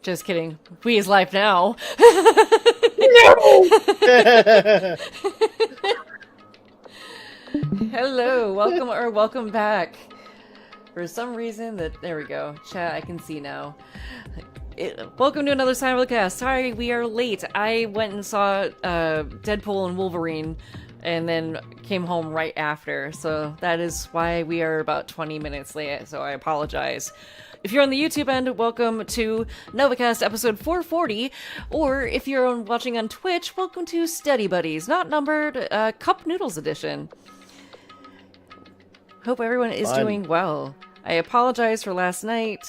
Just kidding. We is live now. No! Hello, welcome back. For some reason there we go. Chat, I can see now. Welcome to another Novakast. Sorry, we are late. I went and saw Deadpool and Wolverine, and then came home right after. So that is why we are about 20 minutes late. So I apologize. If you're on the YouTube end, welcome to Novakast episode 440, or if you're watching on Twitch, welcome to Steady Buddies, not numbered, Cup Noodles edition. Hope everyone is doing well. I apologize for last night.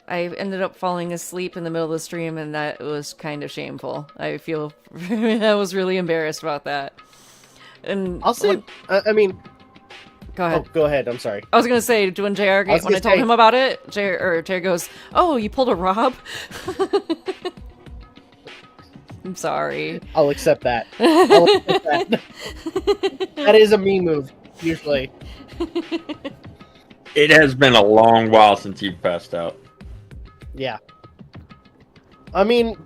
I ended up falling asleep in the middle of the stream, and that was kind of shameful. I feel I was really embarrassed about that. And I'll say, I mean... Go ahead. Oh, go ahead, I'm sorry. I was gonna say, when JR, when I told him about it, JR goes, "Oh, you pulled a Rob?" I'm sorry. I'll accept that. I'll accept that. That is a me move, usually. It has been a long while since you've passed out. Yeah. I mean,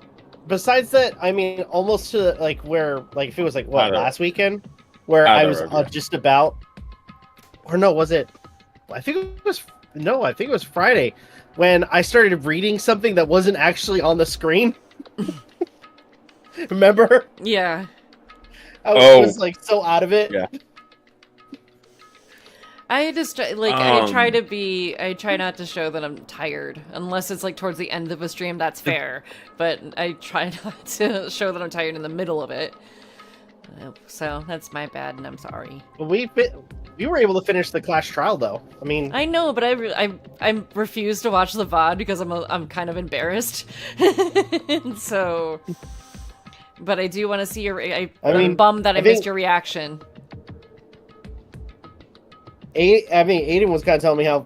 besides that, I mean, almost to, like, where, like, if it was, like, what, last weekend? Where I was just about... Or no, was it? I think it was... No, I think it was Friday. When I started reading something that wasn't actually on the screen. Remember? Yeah. I was like, so out of it. Yeah. I just, like, I try not to show that I'm tired. Unless it's, like, towards the end of a stream, that's fair. But I try not to show that I'm tired in the middle of it. So, that's my bad, and I'm sorry. We were able to finish the Clash trial, though. I mean... I know, but I refuse to watch the VOD because I'm kind of embarrassed. So... But I do want to see your... I'm bummed that I missed your reaction. Aden was kind of telling me how,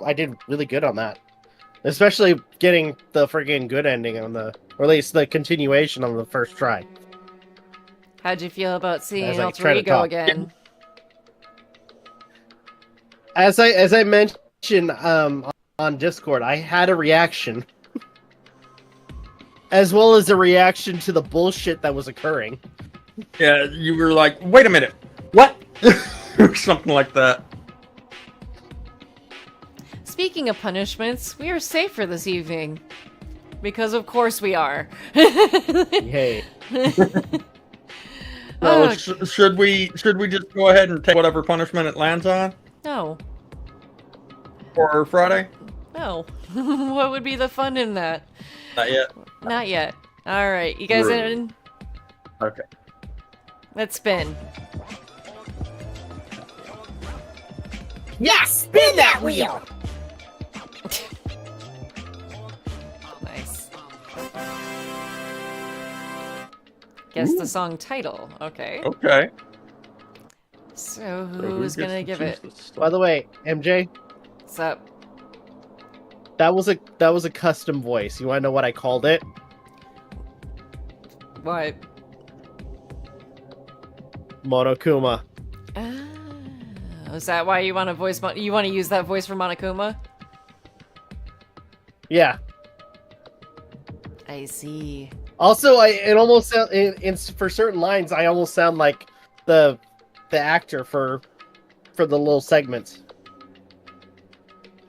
I did really good on that. Especially getting the friggin' good ending on or at least the continuation on the first try. How'd you feel about seeing Alter Ego again? As I mentioned on Discord, I had a reaction. As well as a reaction to the bullshit that was occurring. Yeah, you were like, wait a minute, what? Or something like that. Speaking of punishments, we are safe for this evening. Because of course we are. Hey. Well, should we just go ahead and take whatever punishment it lands on? No. For Friday? No. What would be the fun in that? Not yet. Not yet. Alright, you guys in? Okay. Let's spin. Yes! Spin that wheel! Nice. Guess the song title. Okay. Okay. So who's gonna give it? By the way, MJ. What's up? That was a custom voice. You wanna know what I called it? What? Monokuma. Is that why you want to you want to use that voice for Monokuma? Yeah. I see. Also, it almost sound, for certain lines, I almost sound like the actor for the little segments.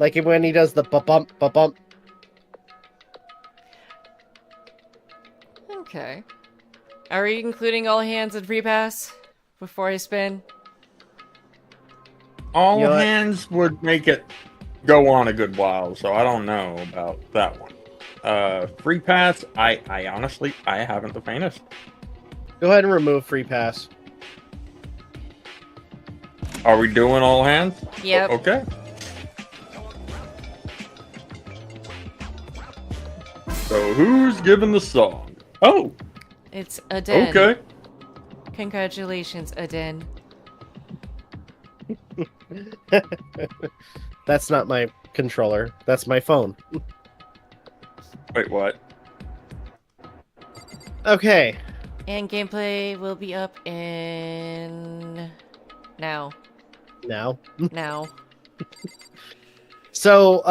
Like when he does the ba-bump, ba-bump. Okay. Are we including all hands and free pass before I spin? All hands would make it go on a good while, so I don't know about that one. Free pass, I honestly, I haven't the faintest. Go ahead and remove free pass. Are we doing all hands? Yep. Okay. So who's giving the song? Oh! It's Aden. Okay. Congratulations, Aden. That's not my controller. That's my phone. Wait, what? Okay. And gameplay will be up in... Now. Now. Now. So,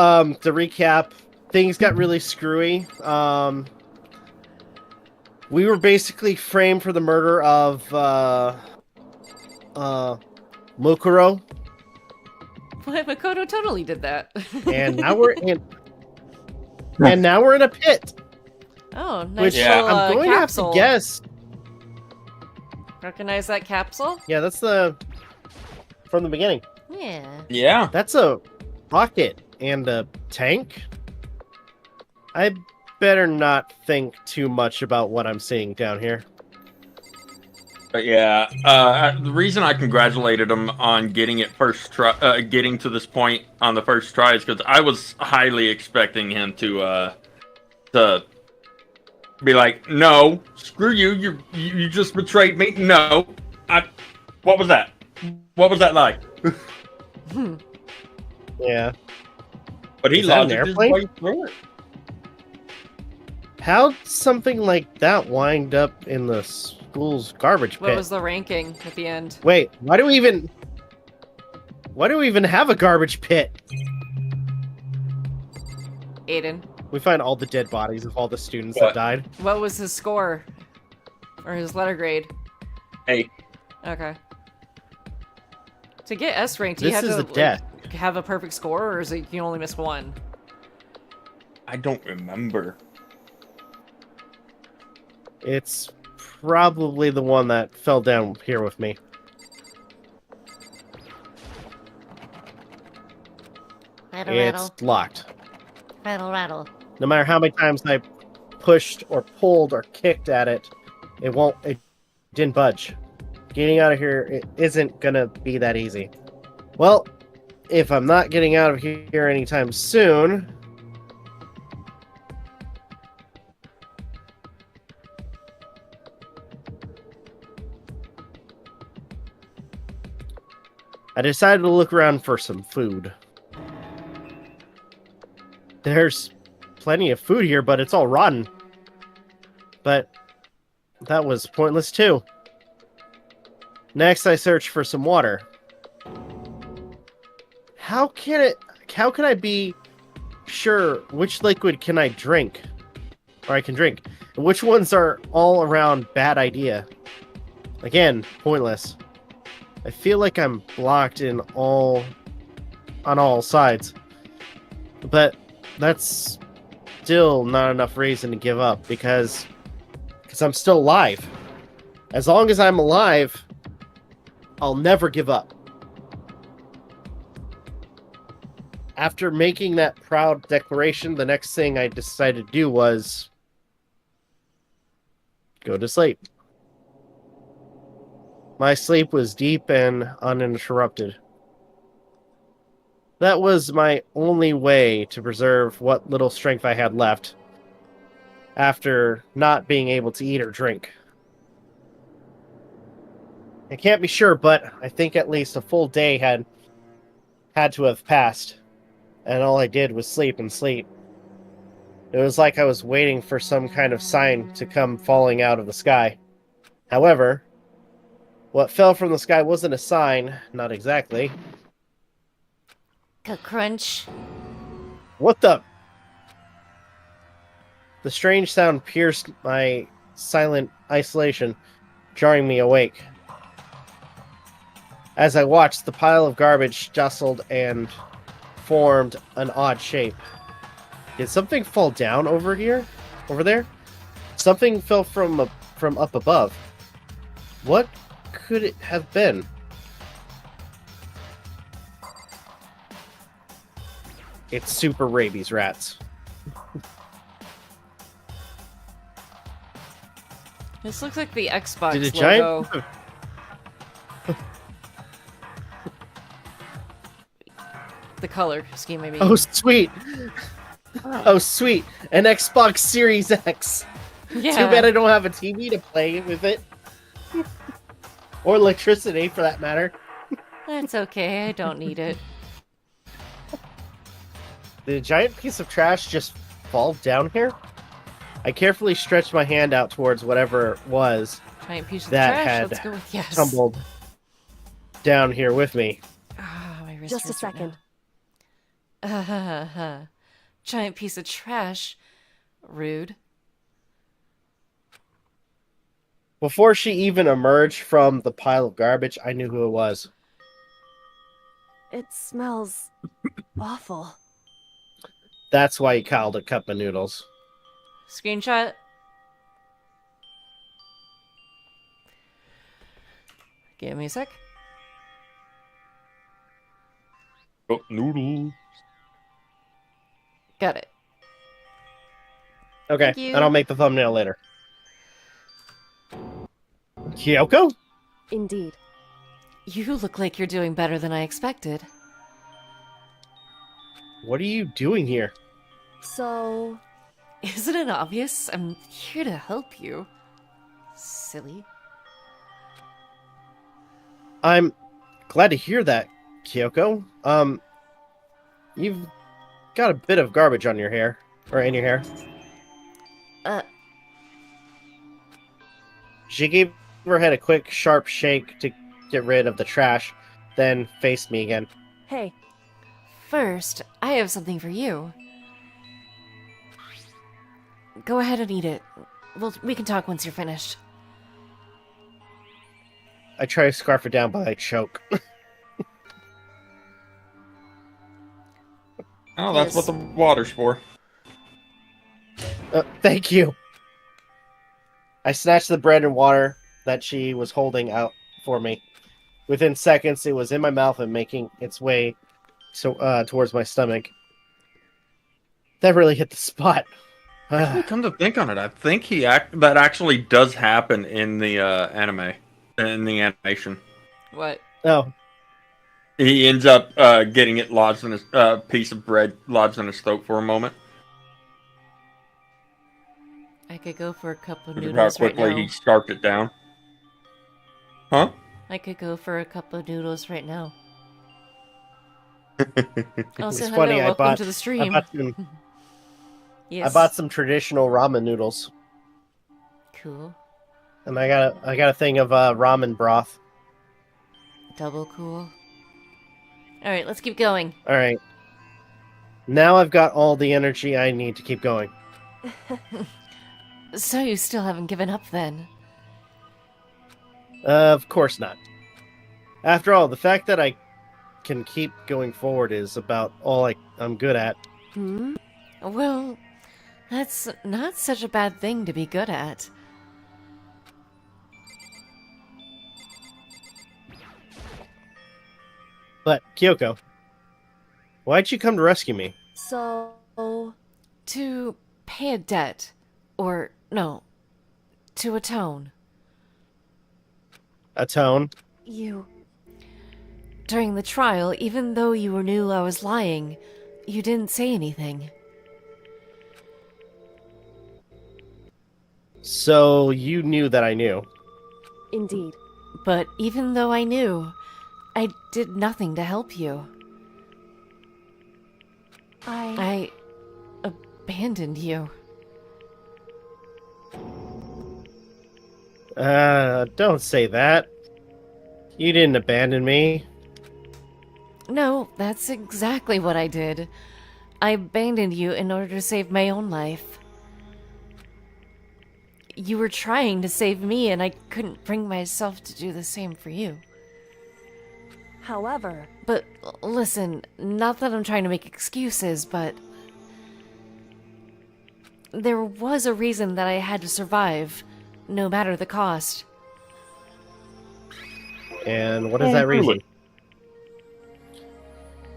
to recap, things got really screwy. We were basically framed for the murder of Mukuro, What? Makoto totally did that. and now we're in a pit. Oh, nice Which little I'm going capsule. to have to guess. Recognize that capsule? Yeah, that's from the beginning. Yeah. Yeah. That's a rocket and a tank. I better not think too much about what I'm seeing down here. But yeah, the reason I congratulated him on getting it first try, getting to this point on the first try, is because I was highly expecting him to be like, "No, screw you! You just betrayed me. No, what was that? What was that like?" Yeah. But he Is that an logicked his airplane? way through it. How'd something like that wind up in the school's garbage pit? What was the ranking at the end? Wait, why do we even have a garbage pit? Aden. We find all the dead bodies of all the students that died. What was his score? Or his letter grade? Hey, Okay. To get S ranked, you This have is to a death. have a perfect score, or is it you can only miss one? I don't remember. It's probably the one that fell down here with me. Rattle, It's locked. rattle, rattle. No matter how many times I pushed or pulled or kicked at it, it didn't budge. Getting out of here, it isn't gonna be that easy. Well, if I'm not getting out of here anytime soon, I decided to look around for some food. There's plenty of food here, but it's all rotten. But that was pointless too. Next, I searched for some water. How can I be sure which liquid can I drink? Or I can drink. And which ones are all around bad idea? Again, pointless. I feel like I'm blocked on all sides. But that's still not enough reason to give up because I'm still alive. As long as I'm alive, I'll never give up. After making that proud declaration, the next thing I decided to do was go to sleep. My sleep was deep and uninterrupted. That was my only way to preserve what little strength I had left after not being able to eat or drink. I can't be sure, but I think at least a full day had to have passed, and all I did was sleep and sleep. It was like I was waiting for some kind of sign to come falling out of the sky. However, what fell from the sky wasn't a sign, not exactly. Crunch. What the? The strange sound pierced my silent isolation, jarring me awake. As I watched, the pile of garbage jostled and formed an odd shape. Did something fall down over there? Something fell from up above. What could it have been? It's super rabies rats. This looks like the Xbox Did a logo. giant... The color scheme, I mean. Oh, sweet. Oh, sweet. An Xbox Series X. Yeah. Too bad I don't have a TV to play with it. Or electricity, for that matter. That's okay, I don't need it. Did a giant piece of trash just fall down here? I carefully stretched my hand out towards whatever it was Giant piece of that trash, had let's go with yes. tumbled down here with me. Ah, my wrist Just a hurts right second. now. giant piece of trash. Rude. Before she even emerged from the pile of garbage, I knew who it was. It smells awful. That's why he called it cup of noodles. Screenshot. Give me a sec. Oh, Noodles. Got it. Okay, Thank you. and I'll make the thumbnail later. Kyoko? Indeed. You look like you're doing better than I expected. What are you doing here? So, Isn't it obvious? I'm here to help you. Silly. I'm glad to hear that, Kyoko. You've got a bit of garbage on your hair. Or in your hair. She gave her head a quick, sharp shake to get rid of the trash, then faced me again. hey, First, I have something for you. Go ahead and eat it. We can talk once you're finished. I try to scarf it down, but I choke. Oh, that's what the water's for. Thank you. I snatched the bread and water that she was holding out for me. Within seconds, it was in my mouth and making its way towards my stomach. That really hit the spot. Actually, come to think on it, I think that actually does happen in the anime, in the animation. What? Oh, He ends up getting it lodged in his piece of bread lodged in his throat for a moment. I could go for a cup of Look at how noodles right quickly now. he scarfed it down. Huh? I could go for a cup of noodles right now. Also, it's hello, funny. welcome to the stream. Yes. I bought some traditional ramen noodles, Cool. and I got a thing of ramen broth. Double cool. Alright, let's keep going. All right. Now I've got all the energy I need to keep going. So you still haven't given up then? Of course not. After all, the fact that I can keep going forward is about all I'm good at. Well, that's not such a bad thing to be good at. But, Kyoko, why'd you come to rescue me? so, To pay a debt. Or, no, to atone. Atone? you, During the trial, even though you knew I was lying, you didn't say anything. So you knew that I knew. indeed. But even though I knew, I did nothing to help you. I abandoned you. Don't say that. You didn't abandon me. No, that's exactly what I did. I abandoned you in order to save my own life. You were trying to save me, and I couldn't bring myself to do the same for you. However, But listen, not that I'm trying to make excuses, but there was a reason that I had to survive, no matter the cost. And what is that reason?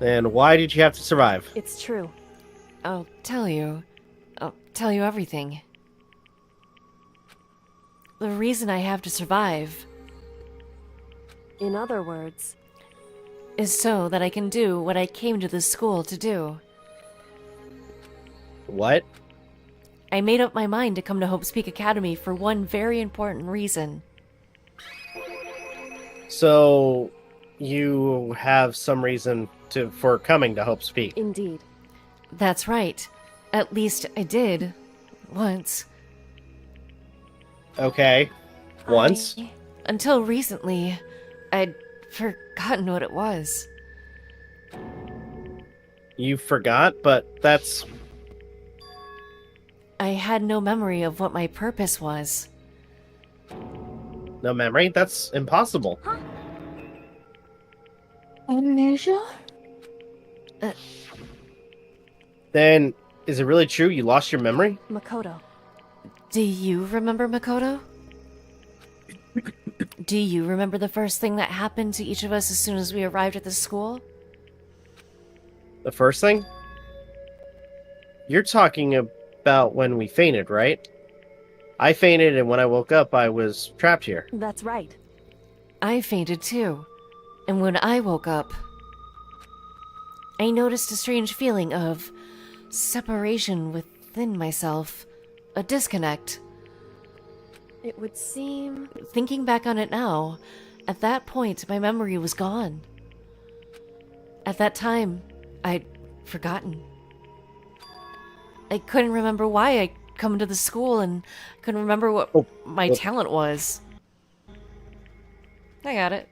And why did you have to survive? it's true. I'll tell you. I'll tell you everything. The reason I have to survive In other words, is so that I can do what I came to this school to do. What? I made up my mind to come to Hope's Peak Academy for one very important reason. So you have some reason for coming to Hope's Peak. indeed. That's right. At least I did. Once. Okay. Once? Until recently, I'd forgotten what it was. You forgot, but that's had no memory of what my purpose was. No memory? That's impossible. Amnesia? Then, is it really true you lost your memory? Makoto. Do you remember, Makoto? Do you remember the first thing that happened to each of us as soon as we arrived at the school? The first thing? You're talking about when we fainted, right? I fainted, and when I woke up, I was trapped here. That's right. I fainted too. And when I woke up, I noticed a strange feeling of separation within myself. A disconnect. It would seem... Thinking back on it now, at that point, my memory was gone. At that time, I'd forgotten. I couldn't remember why I'd come to the school and couldn't remember what my talent was. I got it.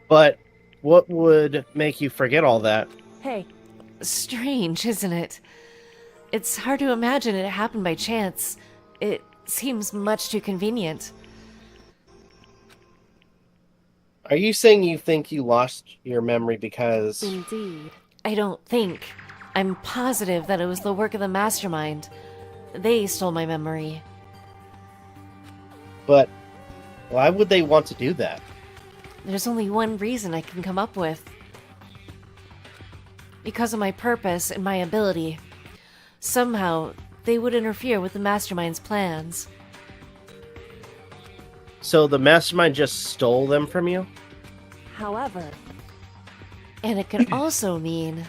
But what would make you forget all that? Hey, Strange, isn't it? It's hard to imagine it happened by chance. It seems much too convenient. Are you saying you think you lost your memory because... indeed. I don't think. I'm positive that it was the work of the mastermind. They stole my memory. But why would they want to do that? There's only one reason I can come up with. Because of my purpose and my ability. Somehow, they would interfere with the mastermind's plans. So the mastermind just stole them from you? However, And it could also mean...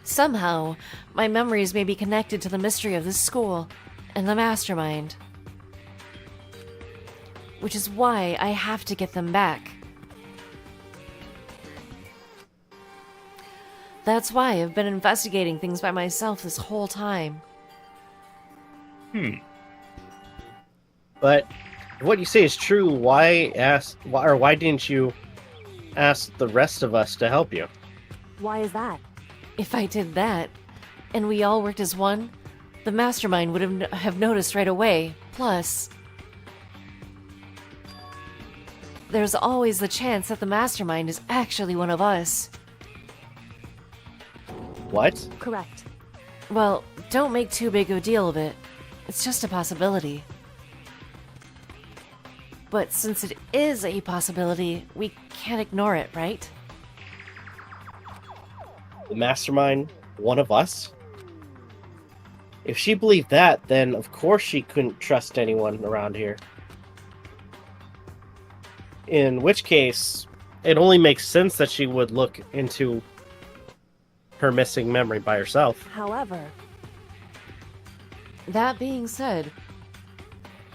Somehow, my memories may be connected to the mystery of this school and the mastermind. Which is why I have to get them back. That's why I've been investigating things by myself this whole time. But if what you say is true, why didn't you ask the rest of us to help you? why is that? If I did that, and we all worked as one, the mastermind would have noticed right away. Plus, there's always the chance that the mastermind is actually one of us. What? Correct. Well, don't make too big of a deal of it. It's just a possibility. But since it is a possibility, we can't ignore it, right? The mastermind, one of us? If she believed that, then of course she couldn't trust anyone around here. In which case, it only makes sense that she would look into her missing memory by herself. However, That being said,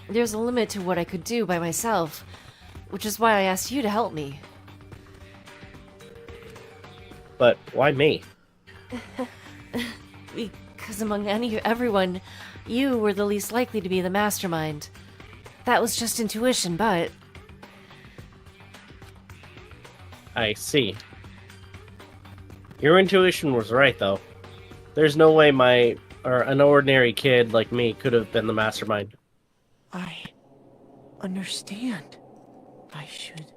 there's a limit to what I could do by myself, which is why I asked you to help me. But why me? Because among everyone, you were the least likely to be the mastermind. That was just intuition, but... I see. Your intuition was right, though. There's no way an ordinary kid like me could have been the mastermind. I understand. I should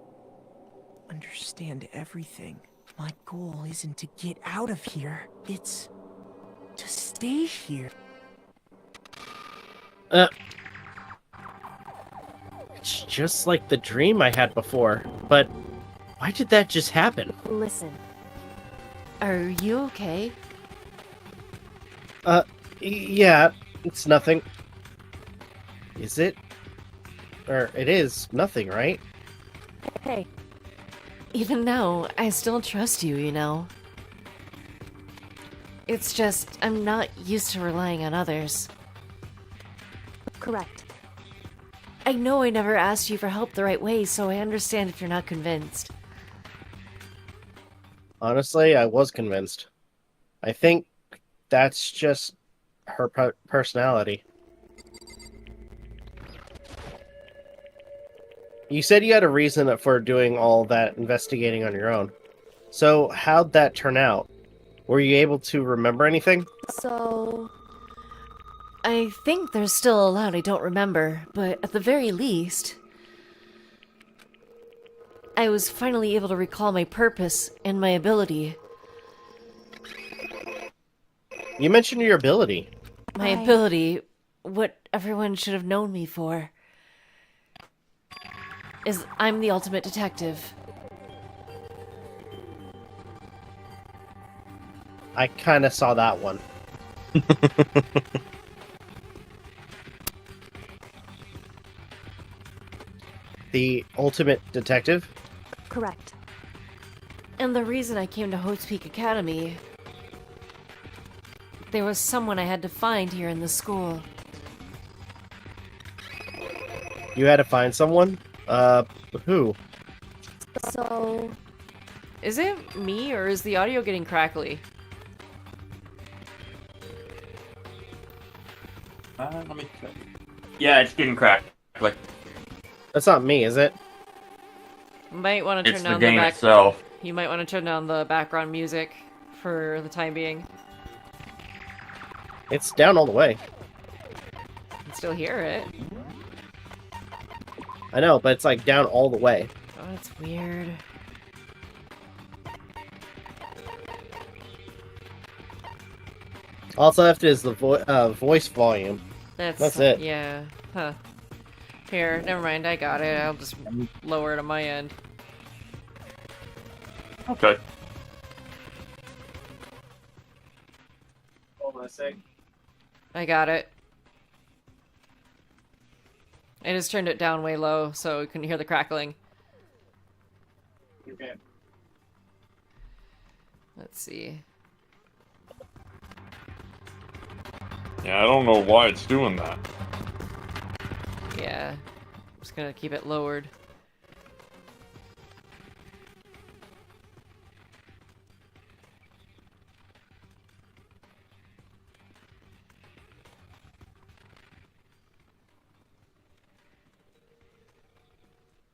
understand everything. My goal isn't to get out of here. It's to stay here. It's just like the dream I had before. But why did that just happen? listen. Are you okay? Yeah, it's nothing. Is it? Or it is nothing, right? Hey, Even now, I still trust you, you know? It's just, I'm not used to relying on others. correct. I know I never asked you for help the right way, so I understand if you're not convinced. Honestly, I was convinced. I think that's just her personality. You said you had a reason for doing all that investigating on your own. So how'd that turn out? Were you able to remember anything? So, I think there's still a lot I don't remember, but at the very least, I was finally able to recall my purpose and my ability. You mentioned your ability. My ability, what everyone should have known me for, is I'm the ultimate detective. I kind of saw that one. The ultimate detective? correct. And the reason I came to Hope's Peak Academy, there was someone I had to find here in the school. You had to find someone? Who? So, Is it me, or is the audio getting crackly? Let me check. Yeah, it's getting cracked. Like, That's not me, is it? Might want to it's turn the down the game back. itself. You might want to turn down the background music for the time being. It's down all the way. I can still hear it. I know, but it's like down all the way. Oh, that's weird. All that's left is the voice volume. That's it. Yeah. Huh. Here, never mind. I got it. I'll just lower it on my end. Okay. Hold on a sec. I got it. I just turned it down way low so you couldn't hear the crackling. Okay. Let's see. Yeah, I don't know why it's doing that. Yeah. I'm just gonna keep it lowered.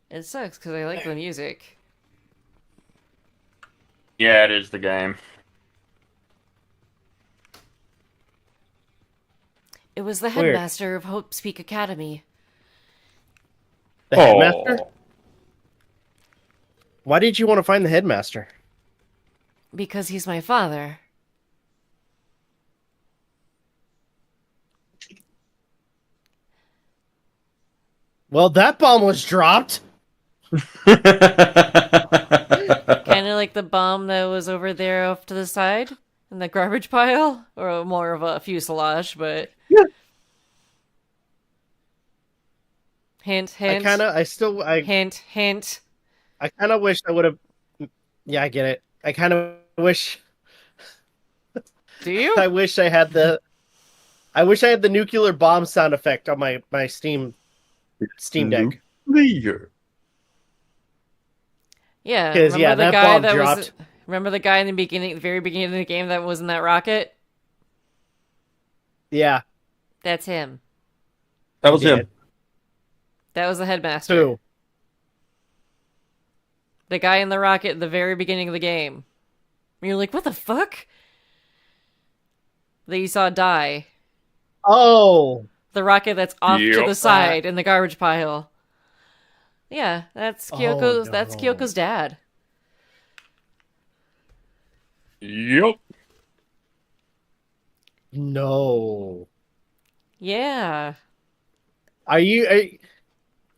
It sucks because I like the music. Yeah, it is the game. It was the Weird. headmaster of Hope's Peak Academy. The headmaster? Why did you want to find the headmaster? Because he's my father. Well, that bomb was dropped. Kind of like the bomb that was over there off to the side in the garbage pile, or more of a fuselage, but Yeah. hint, hint, I hint. I kind of wish I would have. Yeah, I get it. I kind of wish. Do you? I wish I had the. I wish I had the nuclear bomb sound effect on my Steam Deck. Nuclear. Yeah. 'Cause, yeah, Remember the that guy bomb that was. dropped. Remember the guy in the beginning, the very beginning of the game that was in that rocket? Yeah. That's him. That was Yeah. him. That was the headmaster. Who? The guy in the rocket at the very beginning of the game. And you're like, what the fuck? That you saw die. Oh. The rocket that's off to Yep. the side in the garbage pile. Yeah, that's Kyoko's. Oh, That's no. Kyoko's dad. Yep. No. Yeah. Are you?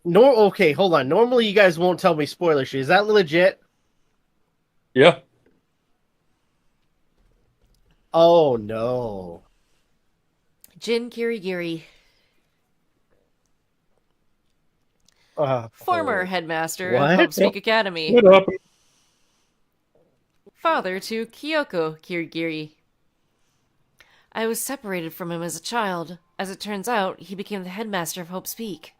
No. Okay, hold on. Normally, you guys won't tell me spoiler shit. Is that legit? Yeah. Oh no. Jin Kirigiri, Oh. former headmaster What? of Hope's Peak Academy. What up? Father to Kyoko Kirigiri. I was separated from him as a child. As it turns out, he became the headmaster of Hope's Peak.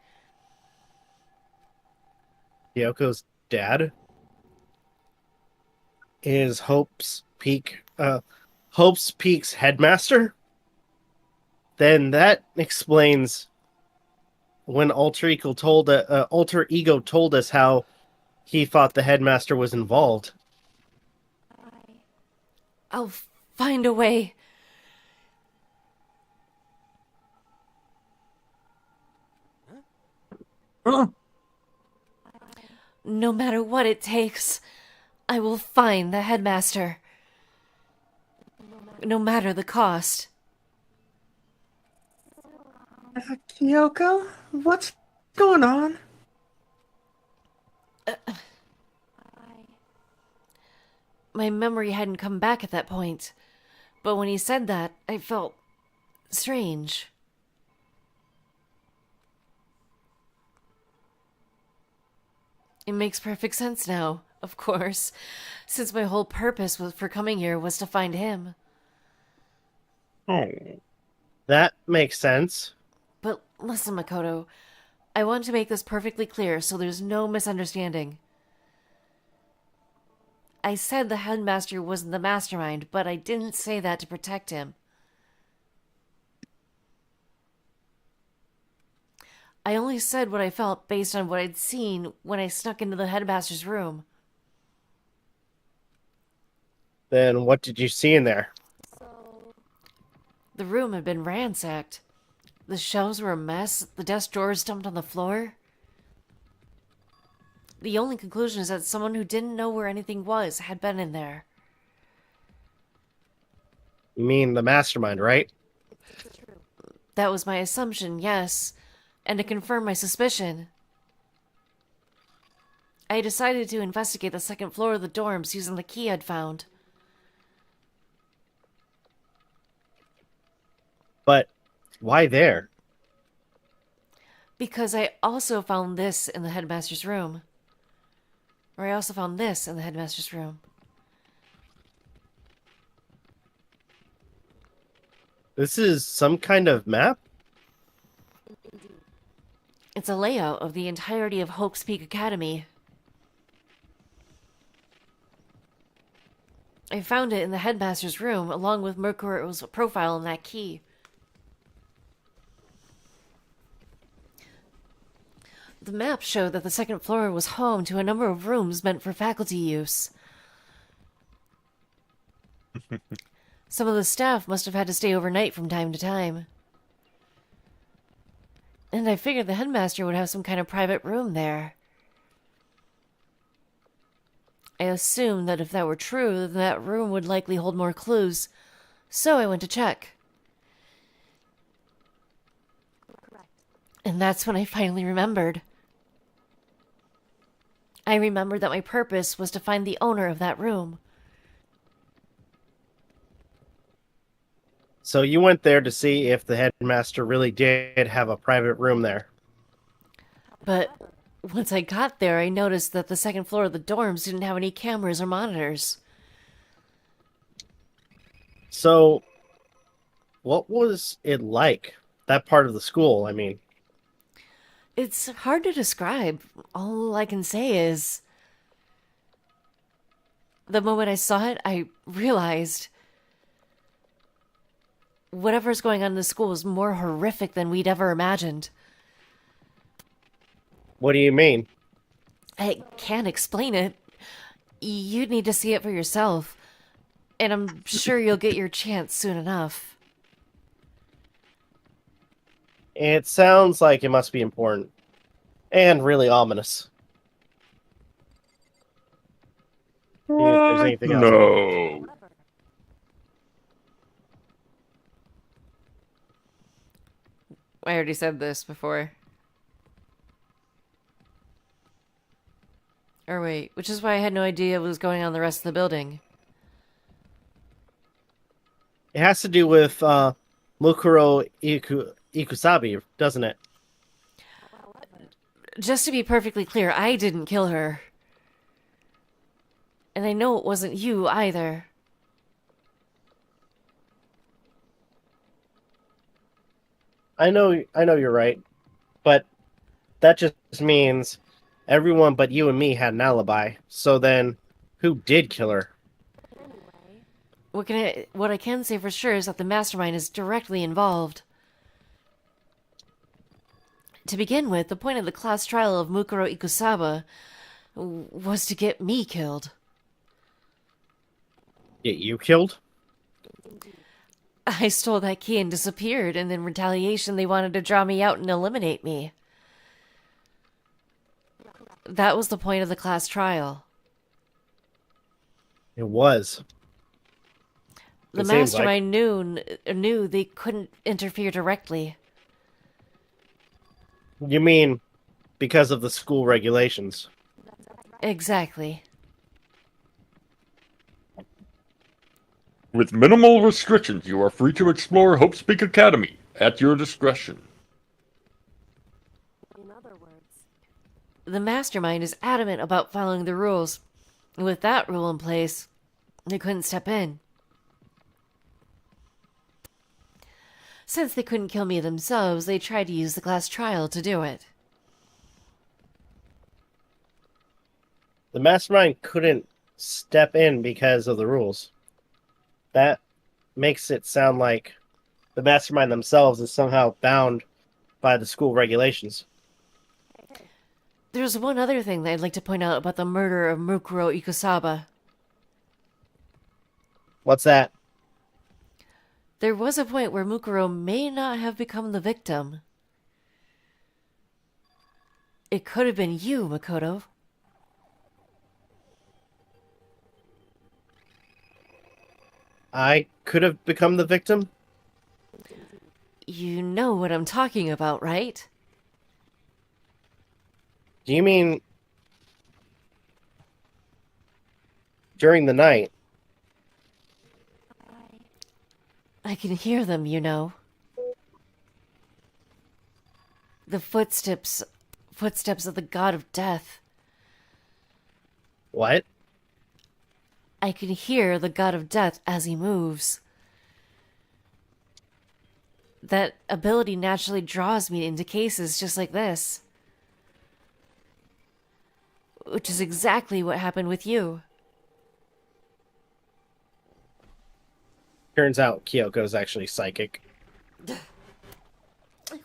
Kyoko's dad is Hope's Peak's headmaster. Then that explains when Alter Ego told us how he thought the headmaster was involved. I'll find a way. Huh? No matter what it takes, I will find the headmaster. No matter the cost. Kyoko, what's going on? My memory hadn't come back at that point, but when he said that, I felt strange. It makes perfect sense now, of course, since my whole purpose for coming here was to find him. Oh. That makes sense. But listen, Makoto, I want to make this perfectly clear so there's no misunderstanding. I said the headmaster wasn't the mastermind, but I didn't say that to protect him. I only said what I felt based on what I'd seen when I snuck into the headmaster's room. Then what did you see in there? The room had been ransacked. The shelves were a mess, the desk drawers dumped on the floor. The only conclusion is that someone who didn't know where anything was had been in there. You mean the mastermind, right? That was my assumption, yes. And to confirm my suspicion, I decided to investigate the second floor of the dorms using the key I'd found. But why there? Because I also found this in the headmaster's room. Or I also found this in the headmaster's room. This is some kind of map? It's a layout of the entirety of Hope's Peak Academy. I found it in the headmaster's room, along with Mercurio's profile and that key. The map showed that the second floor was home to a number of rooms meant for faculty use. Some of the staff must have had to stay overnight from time to time. And I figured the headmaster would have some kind of private room there. I assumed that if that were true, then that room would likely hold more clues. So I went to check. And that's when I finally remembered. I remembered that my purpose was to find the owner of that room. So you went there to see if the headmaster really did have a private room there. But once I got there, I noticed that the second floor of the dorms didn't have any cameras or monitors. So, what was it like? That part of the school, I mean. It's hard to describe. All I can say is, the moment I saw it, I realized whatever's going on in the school is more horrific than we'd ever imagined. What do you mean? I can't explain it. You'd need to see it for yourself. And I'm sure you'll get your chance soon enough. It sounds like it must be important. And really ominous. See if there's anything else. No. I already said this before. Or wait, which is why I had no idea what was going on in the rest of the building. It has to do with Mukuro Ikusabi, doesn't it? Just to be perfectly clear, I didn't kill her. And I know it wasn't you either. I know you're right. But that just means everyone but you and me had an alibi. So then, who did kill her? What I can say for sure is that the mastermind is directly involved. To begin with, the point of the class trial of Mukuro Ikusaba was to get me killed. Get you killed? I stole that key and disappeared, and in retaliation they wanted to draw me out and eliminate me. That was the point of the class trial. It was. The mastermind knew they couldn't interfere directly. You mean because of the school regulations? Exactly. With minimal restrictions, you are free to explore Hope's Peak Academy at your discretion. In other words, The mastermind is adamant about following the rules. With that rule in place, they couldn't step in. Since they couldn't kill me themselves, they tried to use the class trial to do it. The mastermind couldn't step in because of the rules. That makes it sound like the mastermind themselves is somehow bound by the school regulations. There's one other thing that I'd like to point out about the murder of Mukuro Ikusaba. What's that? There was a point where Mukuro may not have become the victim. It could have been you, Makoto. I could have become the victim? You know what I'm talking about, right? Do you mean during the night? I can hear them, you know. The footsteps of the god of death. What? I can hear the god of death as he moves. That ability naturally draws me into cases just like this. Which is exactly what happened with you. Turns out Kyoko's actually psychic.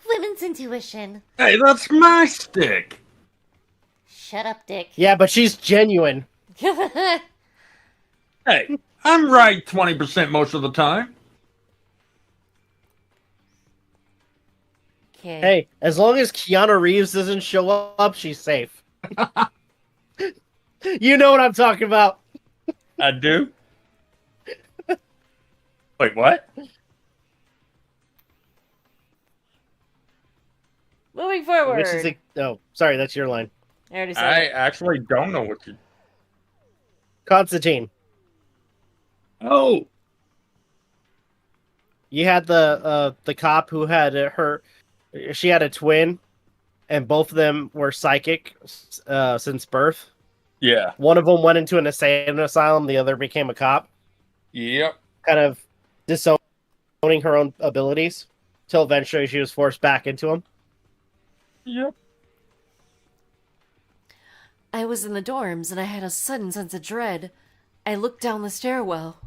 Women's intuition. Hey, that's my stick! Shut up, Dick. Yeah, but she's genuine. Hey, I'm right 20% most of the time. Okay. Hey, as long as Keanu Reeves doesn't show up, she's safe. You know what I'm talking about. I do? Wait, what? Moving forward. Which is oh, sorry, that's your line. I already said I it. actually don't know what you... Constantine, Oh! you had the cop who had she had a twin, and both of them were psychic since birth. Yeah. One of them went into an insane asylum, the other became a cop, Yep. kind of disowning her own abilities, till eventually she was forced back into them. Yep. I was in the dorms and I had a sudden sense of dread. I looked down the stairwell.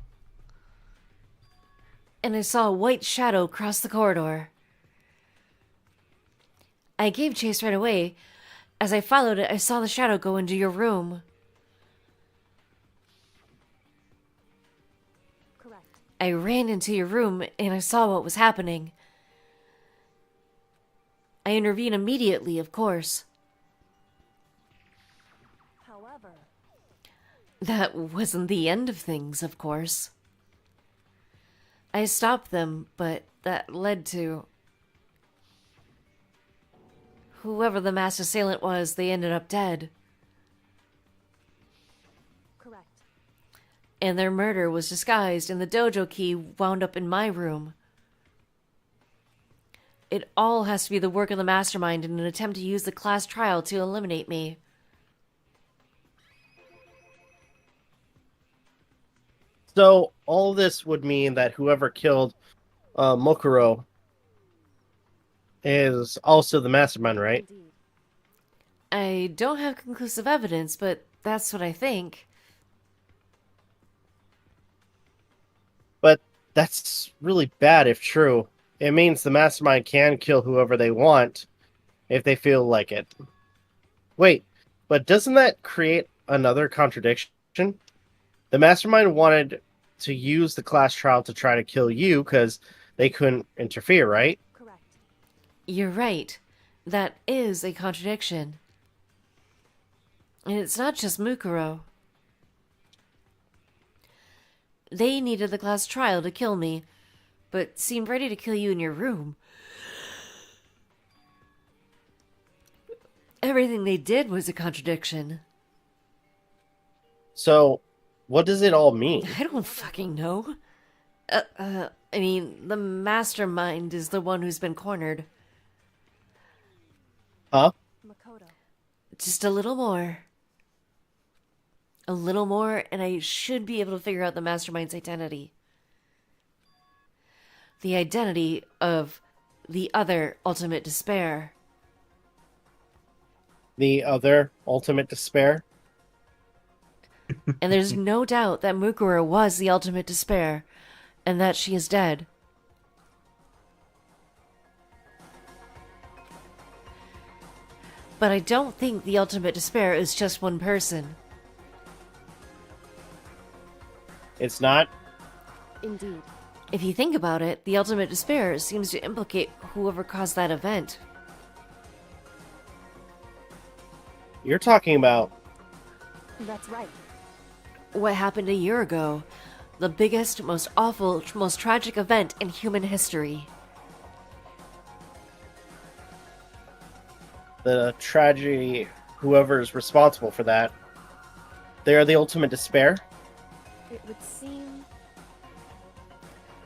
And I saw a white shadow cross the corridor. I gave chase right away. As I followed it, I saw the shadow go into your room. correct. I ran into your room and I saw what was happening. I intervened immediately, of course. However, That wasn't the end of things, of course. I stopped them, but that led to... Whoever the mass assailant was, they ended up dead. correct. And their murder was disguised, and the dojo key wound up in my room. It all has to be the work of the mastermind in an attempt to use the class trial to eliminate me. So all this would mean that whoever killed Mokuro is also the mastermind, right? Indeed. I don't have conclusive evidence, but that's what I think. But that's really bad if true. It means the mastermind can kill whoever they want, if they feel like it. Wait, but doesn't that create another contradiction? The mastermind wanted to use the class trial to try to kill you because they couldn't interfere, right? Correct. You're right. That is a contradiction. And it's not just Mukuro. They needed the class trial to kill me, but seemed ready to kill you in your room. Everything they did was a contradiction. So, what does it all mean? I don't fucking know. I mean, the mastermind is the one who's been cornered. Huh? Makoto. Just a little more. A little more, and I should be able to figure out the mastermind's identity. The identity of the other ultimate despair. The other ultimate despair? And there's no doubt that Mukuro was the ultimate despair, and that she is dead. But I don't think the ultimate despair is just one person. It's not? Indeed. If you think about it, the ultimate despair seems to implicate whoever caused that event. You're talking about... That's right. What happened a year ago. The biggest, most awful, most tragic event in human history. the tragedy, whoever's responsible for that, they're the ultimate despair? It would seem...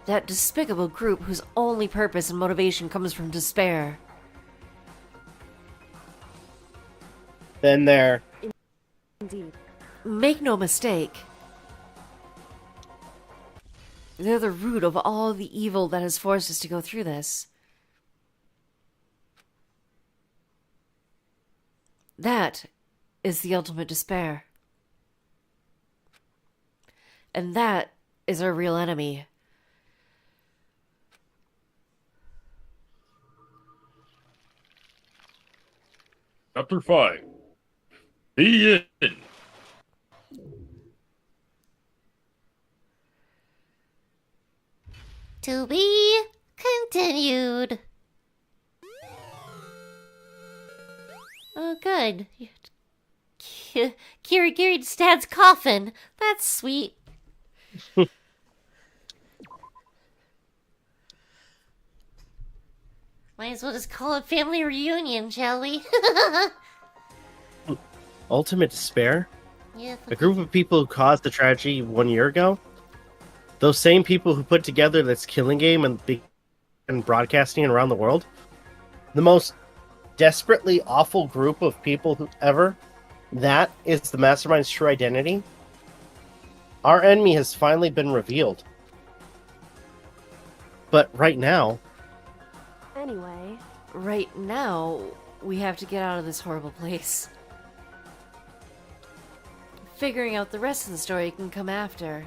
That despicable group whose only purpose and motivation comes from despair. Then they're... Indeed. Make no mistake. They're the root of all the evil that has forced us to go through this. That is the ultimate despair. And that is our real enemy. Chapter 5. The end. To be continued. Oh, good. Kiri carried Stad's coffin. That's sweet. Might as well just call it family reunion, shall we? Ultimate despair? Yeah. A group of people who caused the tragedy 1 year ago? Those same people who put together this killing game and began broadcasting it around the world? The most desperately awful group of people who ever? That is the Mastermind's true identity? Our enemy has finally been revealed. But right now... Anyway... Right now, we have to get out of this horrible place. Figuring out the rest of the story can come after.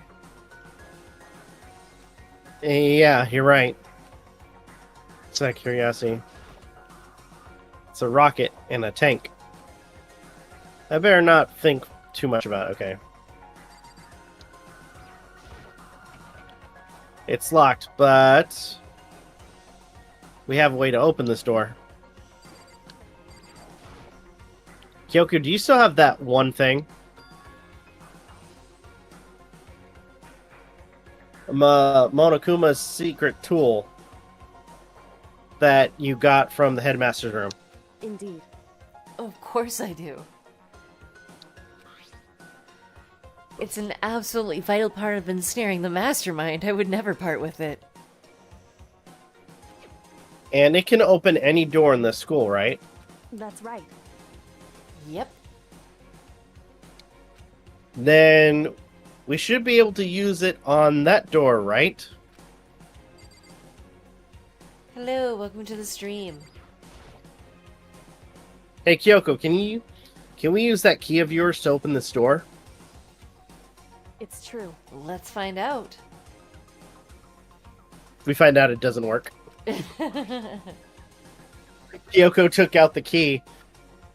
Yeah, you're right. It's that curiosity. It's a rocket and a tank. I better not think too much about it, okay. It's locked, but... we have a way to open this door. Kyoko, do you still have that one thing? Monokuma's secret tool that you got from the headmaster's room. Indeed. Of course I do. It's an absolutely vital part of ensnaring the mastermind. I would never part with it. And it can open any door in the school, right? That's right. Yep. Then we should be able to use it on that door, right? Hello, welcome to the stream. Hey Kyoko, can we use that key of yours to open this door? It's true. Let's find out. If we find out it doesn't work. Kyoko took out the key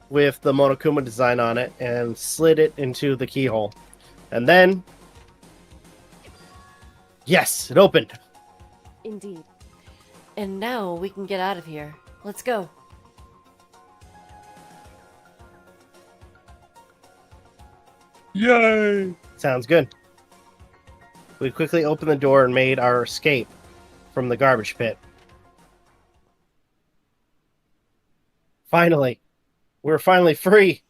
with the Monokuma design on it and slid it into the keyhole. And then... Yes, it opened! Indeed. And now we can get out of here. Let's go. Yay! Sounds good. We quickly opened the door and made our escape from the garbage pit. Finally! We're finally free!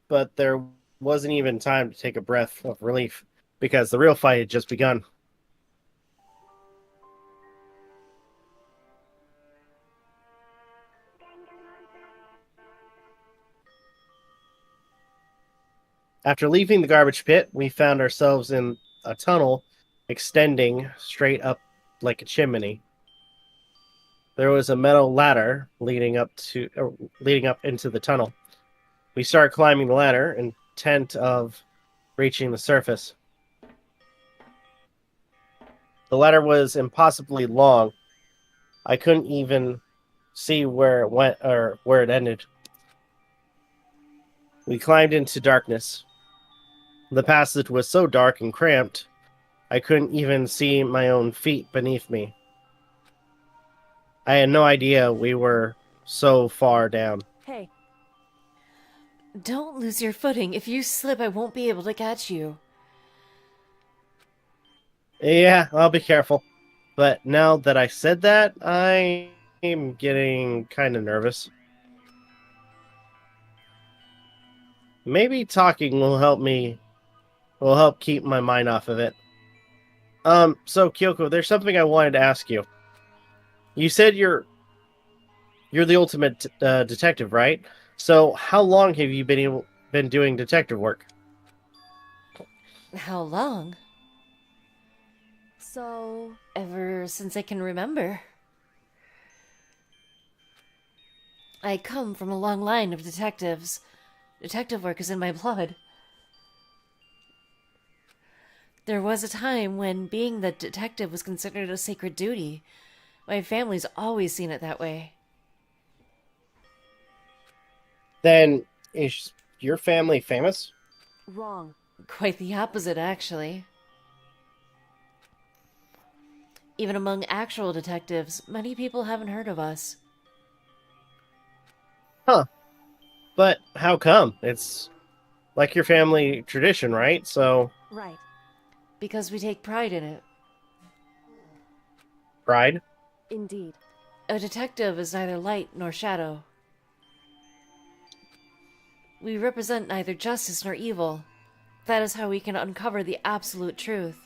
But there wasn't even time to take a breath of relief, because the real fight had just begun. After leaving the garbage pit, we found ourselves in a tunnel extending straight up like a chimney. There was a metal ladder leading up into the tunnel. We started climbing the ladder, intent of reaching the surface. The ladder was impossibly long. I couldn't even see where it went or where it ended. We climbed into darkness. The passage was so dark and cramped, I couldn't even see my own feet beneath me. I had no idea we were so far down. Hey, Don't lose your footing. If you slip, I won't be able to catch you. Yeah, I'll be careful. But now that I said that, I am getting kind of nervous. Maybe talking will help keep my mind off of it. So Kyoko, there's something I wanted to ask you. You said you're the ultimate detective, right? So how long have you been doing detective work? How long? so... Ever since I can remember. I come from a long line of detectives. Detective work is in my blood. There was a time when being the detective was considered a sacred duty. My family's always seen it that way. Then is your family famous? Wrong. Quite the opposite, actually. Even among actual detectives, many people haven't heard of us. Huh. But how come? It's like your family tradition, right? So, Right. Because we take pride in it. pride? Indeed. A detective is neither light nor shadow. We represent neither justice nor evil. That is how we can uncover the absolute truth.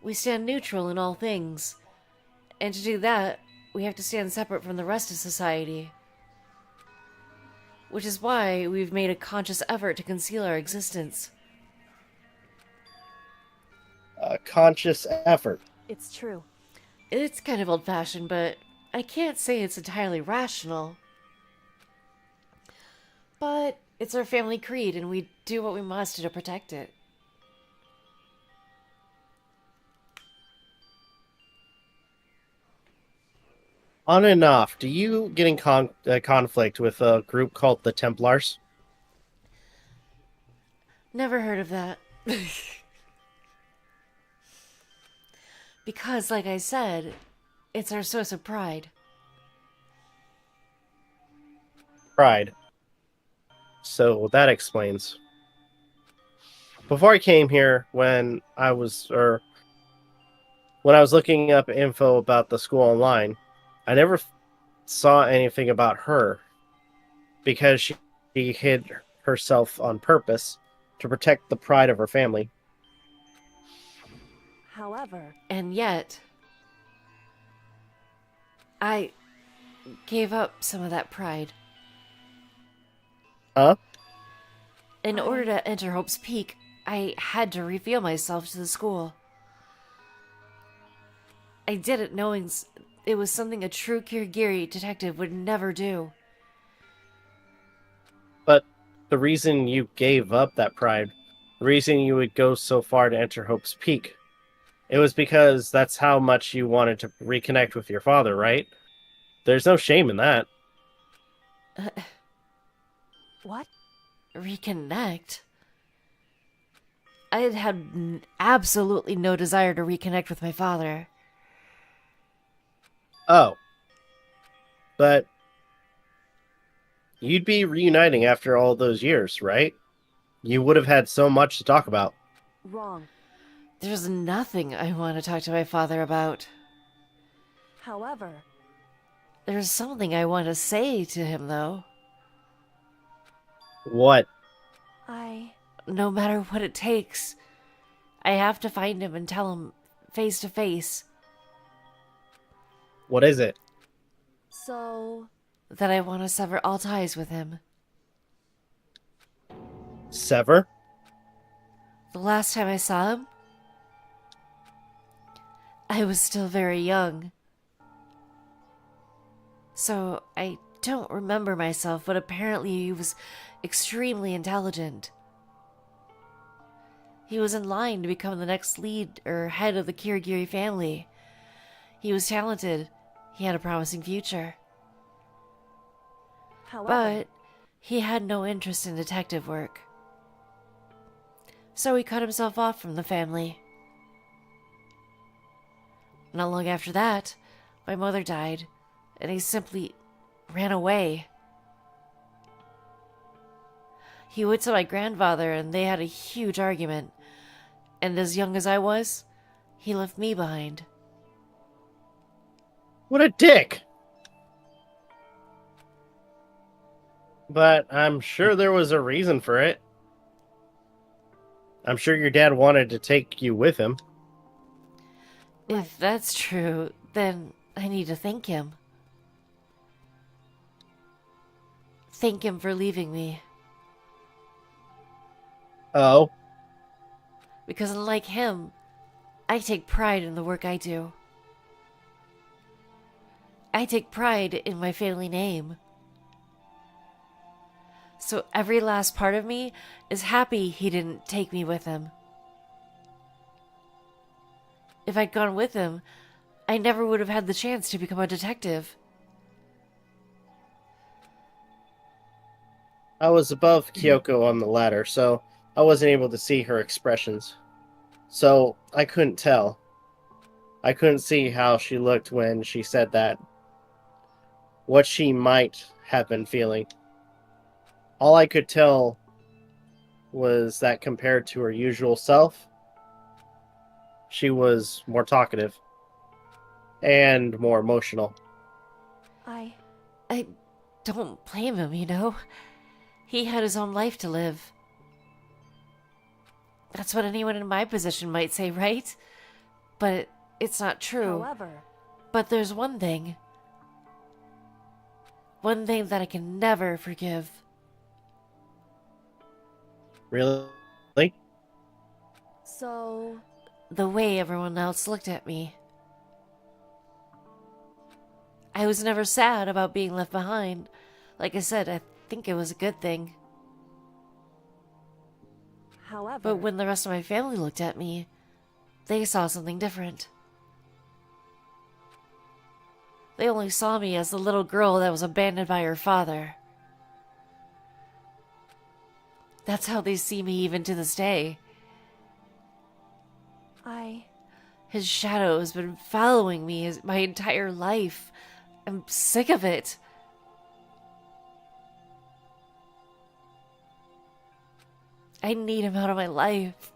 We stand neutral in all things, and to do that, we have to stand separate from the rest of society. Which is why we've made a conscious effort to conceal our existence. A conscious effort. It's true. It's kind of old-fashioned, but I can't say it's entirely rational. But it's our family creed, and we do what we must to protect it. On and off, do you get in conflict with a group called the Templars? Never heard of that. Because, like I said, it's our source of pride. Pride. So that explains. Before I came here, when I was looking up info about the school online, I never saw anything about her because she hid herself on purpose to protect the pride of her family. However, And yet, I gave up some of that pride. Huh? In order to enter Hope's Peak, I had to reveal myself to the school. I did it knowing it was something a true Kirigiri detective would never do. But the reason you gave up that pride, the reason you would go so far to enter Hope's Peak, It was because that's how much you wanted to reconnect with your father, right? There's no shame in that. What? Reconnect? I had absolutely no desire to reconnect with my father. Oh. But you'd be reuniting after all those years, right? You would have had so much to talk about. Wrong. There's nothing I want to talk to my father about. However, There's something I want to say to him, though. What? No matter what it takes, I have to find him and tell him face to face What is it? so that I want to sever all ties with him. Sever? The last time I saw him, I was still very young. So I don't remember myself, but apparently he was extremely intelligent. He was in line to become the next lead or head of the Kirigiri family. He was talented. He had a promising future. however, But he had no interest in detective work. So he cut himself off from the family. Not long after that, my mother died, and he simply ran away. He went to my grandfather, and they had a huge argument. And as young as I was, he left me behind. What a dick! But I'm sure there was a reason for it. I'm sure your dad wanted to take you with him. If that's true, then I need to thank him. Thank him for leaving me. Oh? Because unlike him, I take pride in the work I do. I take pride in my family name. So every last part of me is happy he didn't take me with him. If I'd gone with him, I never would have had the chance to become a detective. I was above Kyoko on the ladder, so I wasn't able to see her expressions. So I couldn't tell. I couldn't see how she looked when she said that. What she might have been feeling. All I could tell was that compared to her usual self, she was more talkative and more emotional. I Don't blame him, you know? He had his own life to live. That's what anyone in my position might say, right? But it's not true. however, But there's one thing. One thing that I can never forgive. Really? so The way everyone else looked at me. I was never sad about being left behind. Like I said, I think it was a good thing. however, But when the rest of my family looked at me, they saw something different. They only saw me as the little girl that was abandoned by her father. That's how they see me even to this day. His shadow has been following me my entire life. I'm sick of it. I need him out of my life.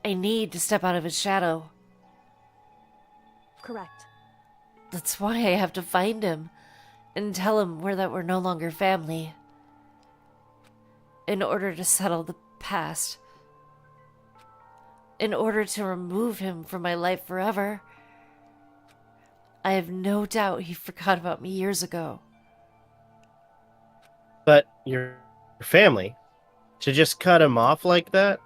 I need to step out of his shadow. correct. That's why I have to find him and tell him that we're no longer family. In order to settle the past. In order to remove him from my life forever. I have no doubt he forgot about me years ago. But your family? To just cut him off like that?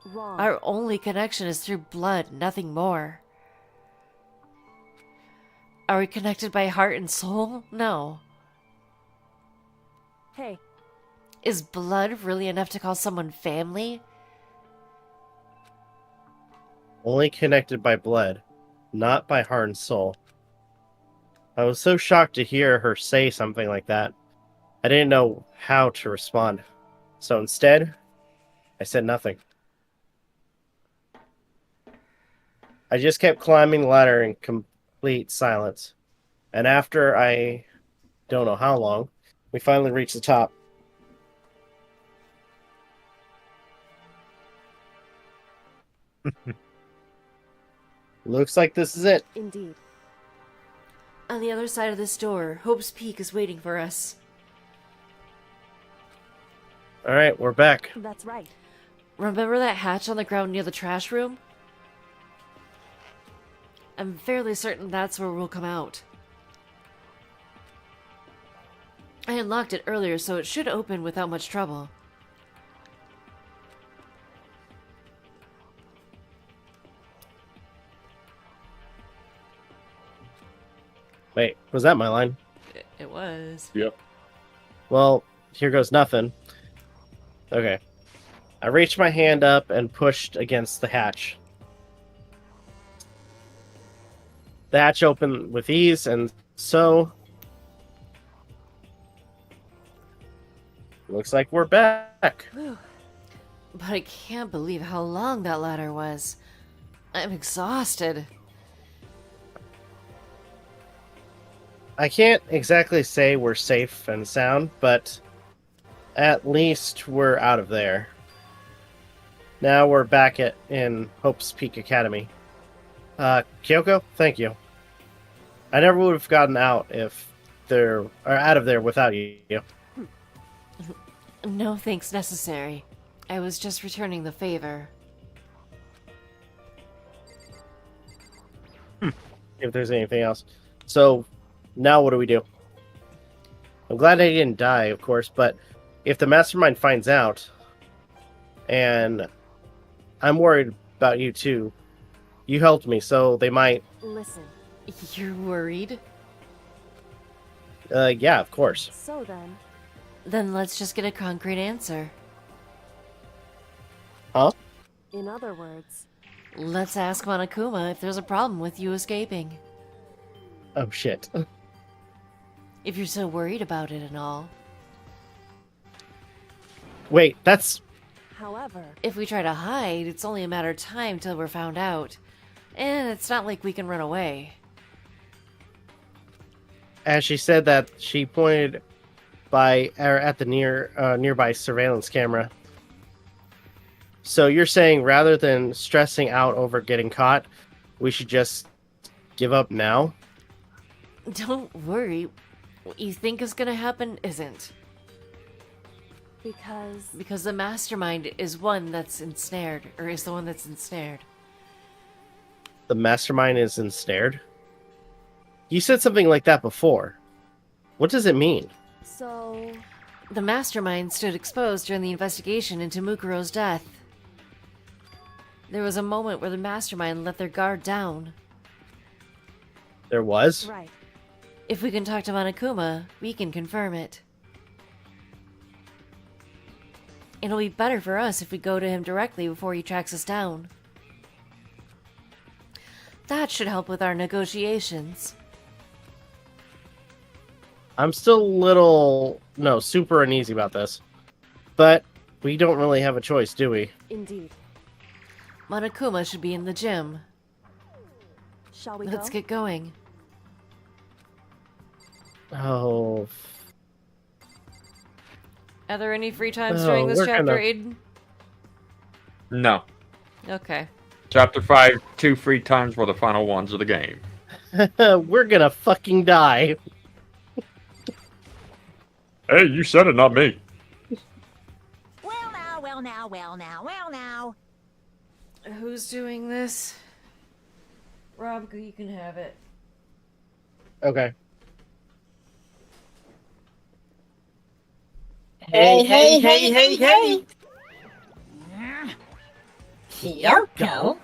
Wrong. Our only connection is through blood, nothing more. Are we connected by heart and soul? No. Hey, Is blood really enough to call someone family? only connected by blood, not by heart and soul. I was so shocked to hear her say something like that. I didn't know how to respond. So instead, I said nothing. I just kept climbing the ladder in complete silence. And after I don't know how long, we finally reached the top. Looks like this is it. Indeed. On the other side of this door, Hope's Peak is waiting for us. Alright, we're back. That's right. Remember that hatch on the ground near the trash room? I'm fairly certain that's where we'll come out. I unlocked it earlier, so it should open without much trouble. Wait, was that my line? It was. Yep. Well, here goes nothing. Okay. I reached my hand up and pushed against the hatch. The hatch opened with ease, and so... Looks like we're back. But I can't believe how long that ladder was. I'm exhausted. I can't exactly say we're safe and sound, but at least we're out of there. Now we're back in Hope's Peak Academy. Kyoko, thank you. I never would have gotten out out of there without you. No thanks necessary. I was just returning the favor. If there's anything else. So, now what do we do? I'm glad I didn't die, of course, but if the mastermind finds out, and I'm worried about you too. You helped me, so they might... Listen. You're worried? Yeah, of course. So then... Then let's just get a concrete answer. Huh? In other words... Let's ask Monokuma if there's a problem with you escaping. Oh, shit. If you're so worried about it and all. Wait, that's... However... If we try to hide, it's only a matter of time till we're found out. And it's not like we can run away. As she said that, she pointed at the nearby surveillance camera. So you're saying rather than stressing out over getting caught, we should just give up now? Don't worry. What you think is gonna happen isn't. Because the mastermind is the one that's ensnared. The mastermind is ensnared? You said something like that before. What does it mean? So... The mastermind stood exposed during the investigation into Mukuro's death. There was a moment where the mastermind let their guard down. There was? Right. If we can talk to Monokuma, we can confirm it. It'll be better for us if we go to him directly before he tracks us down. That should help with our negotiations. I'm still super uneasy about this. But we don't really have a choice, do we? Indeed. Monokuma should be in the gym. Shall we Let's go? get going. Oh. Are there any free times during this chapter, Aden? No. Okay. Chapter 5, 2 free times were the final ones of the game. We're gonna fucking die. Hey, you said it, not me. Well now. Who's doing this? Rob, you can have it. Okay. Hey! Kyoko?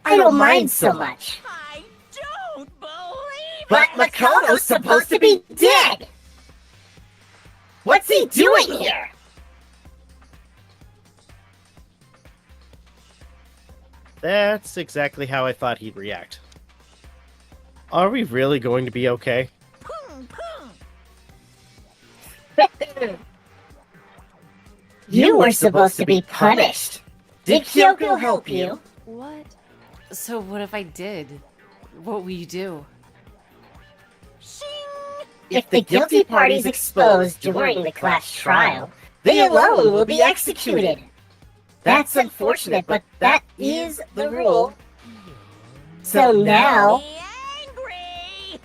I don't mind so much. I don't believe But Makoto's supposed to be dead! What's he doing here? That's exactly how I thought he'd react. Are we really going to be okay? Pum, pum. You were supposed to be punished. Did Kyoko help you? What? So what if I did? What will you do? Shing. If the guilty party's exposed during the class trial, they alone will be executed. That's unfortunate, but that is the rule. So now, Be angry.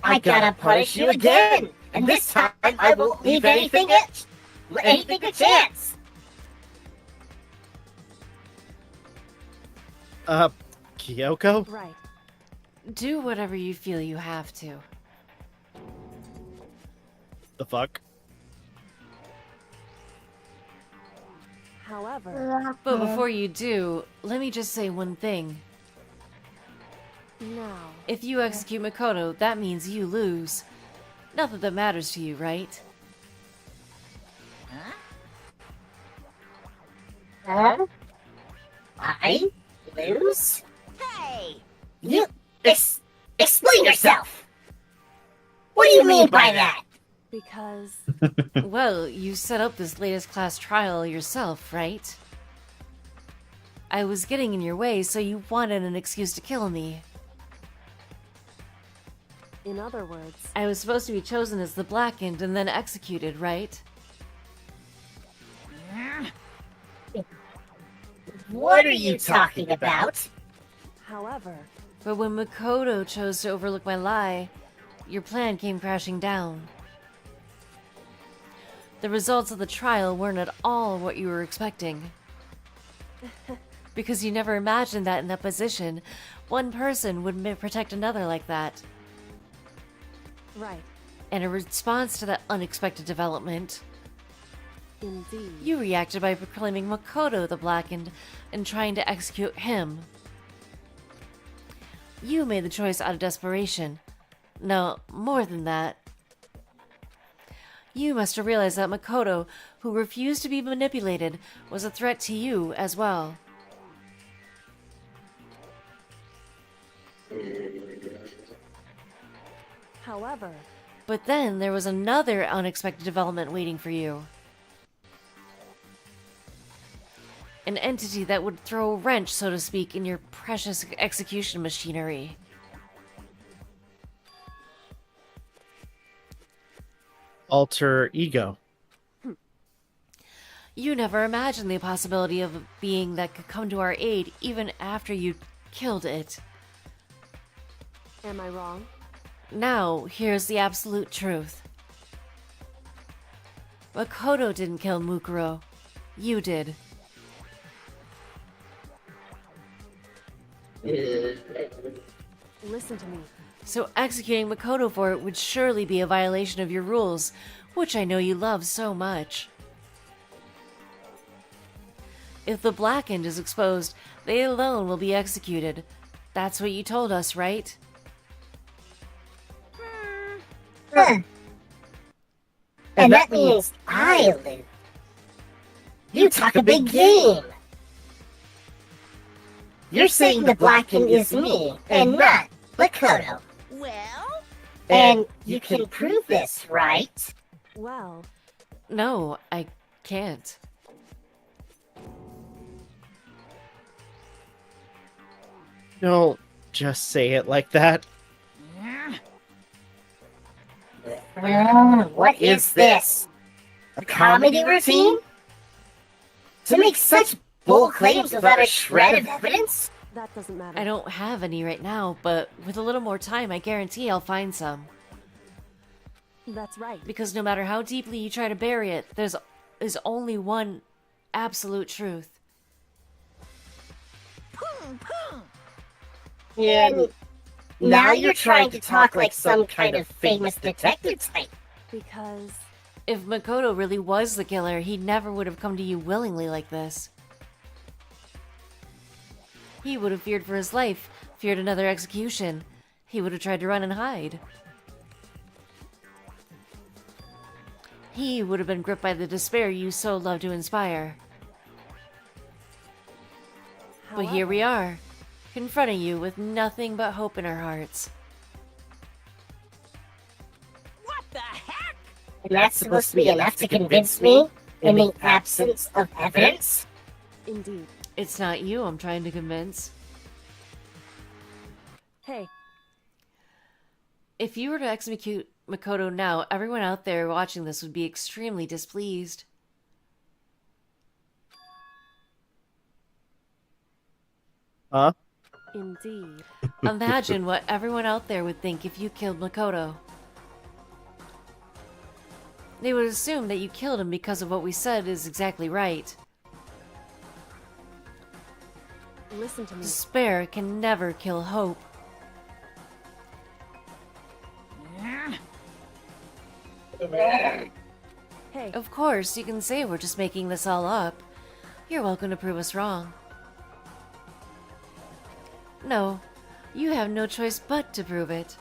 I gotta punish you again! And this time, I won't leave anything a chance! Kyoko? Right. Do whatever you feel you have to. The fuck? However, But before you do, let me just say one thing. now, If you execute Makoto, that means you lose. Not that that matters to you, right? Huh? I lose? Hey. You explain yourself! What do you mean by that? because Well, you set up this latest class trial yourself, right? I was getting in your way, so you wanted an excuse to kill me. in other words, I was supposed to be chosen as the Blackened and then executed, right? What are you talking about? however, But when Makoto chose to overlook my lie, your plan came crashing down. The results of the trial weren't at all what you were expecting. Because you never imagined that in that position, one person would protect another like that. right, And in response to that unexpected development, indeed. you reacted by proclaiming Makoto the Blackened and trying to execute him. You made the choice out of desperation. No, more than that. You must have realized that Makoto, who refused to be manipulated, was a threat to you as well. However, But then there was another unexpected development waiting for you. An entity that would throw a wrench, so to speak, in your precious execution machinery. Alter ego. You never imagined the possibility of a being that could come to our aid even after you killed it. am I wrong? Now, here's the absolute truth. Makoto didn't kill Mukuro. You did. Listen to me. So executing Makoto for it would surely be a violation of your rules, which I know you love so much. If the Blackened is exposed, they alone will be executed. That's what you told us, right? And that means I lose. You talk a big game. You're saying the Blackened is me, and not Makoto. Well, And you can prove this, right? Well, No, I can't. Don't just say it like that. What is this? A comedy routine? To make such bold claims without a shred of evidence? that doesn't matter. I don't have any right now, but with a little more time, I guarantee I'll find some. That's right. Because no matter how deeply you try to bury it, there's only one absolute truth. pum, pum. And now you're trying to talk like some kind of famous detective type. Because If Makoto really was the killer, he never would have come to you willingly like this. He would have feared for his life, feared another execution. He would have tried to run and hide. He would have been gripped by the despair you so love to inspire. But here we are, confronting you with nothing but hope in our hearts. What the heck? And that's supposed to be enough to convince me in the absence of evidence? Indeed. It's not you I'm trying to convince. Hey, If you were to execute Makoto now, everyone out there watching this would be extremely displeased. Huh? indeed. Imagine what everyone out there would think if you killed Makoto. They would assume that you killed him because of what we said is exactly right. Listen to me. Despair can never kill hope. Hey, Of course, you can say we're just making this all up. You're welcome to prove us wrong. No, you have no choice but to prove it.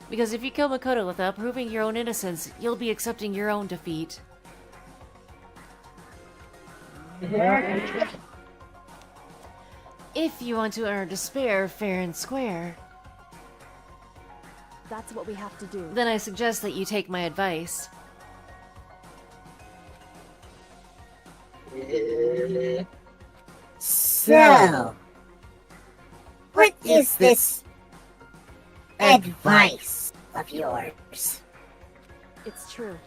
Because if you kill Makoto without proving your own innocence, you'll be accepting your own defeat. If you want to earn despair fair and square, that's what we have to do. then I suggest that you take my advice. So, what is this advice of yours? It's true.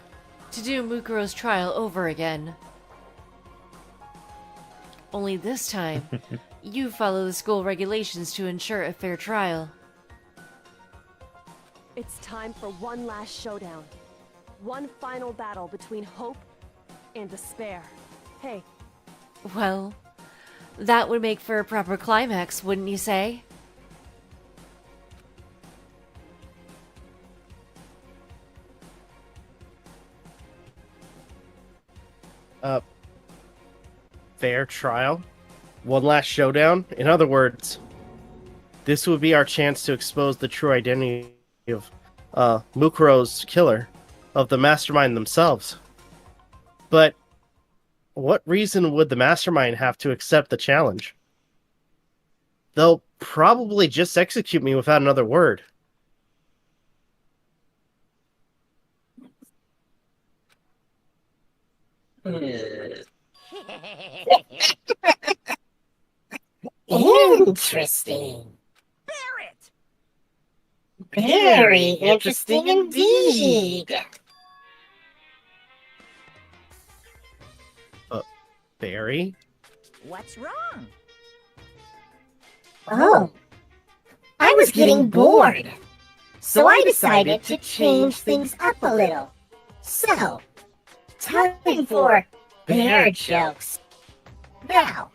To do Mukuro's trial over again. Only this time, you follow the school regulations to ensure a fair trial. It's time for one last showdown. One final battle between hope and despair. Hey, Well, that would make for a proper climax, wouldn't you say? Fair trial? One last showdown? In other words, this would be our chance to expose the true identity of Mukuro's killer, of the mastermind themselves. But what reason would the mastermind have to accept the challenge? They'll probably just execute me without another word. Interesting. Barrett! Very interesting indeed. Barry? What's wrong? Oh, I was getting bored. So I decided to change things up a little. So, time for bear jokes. Now,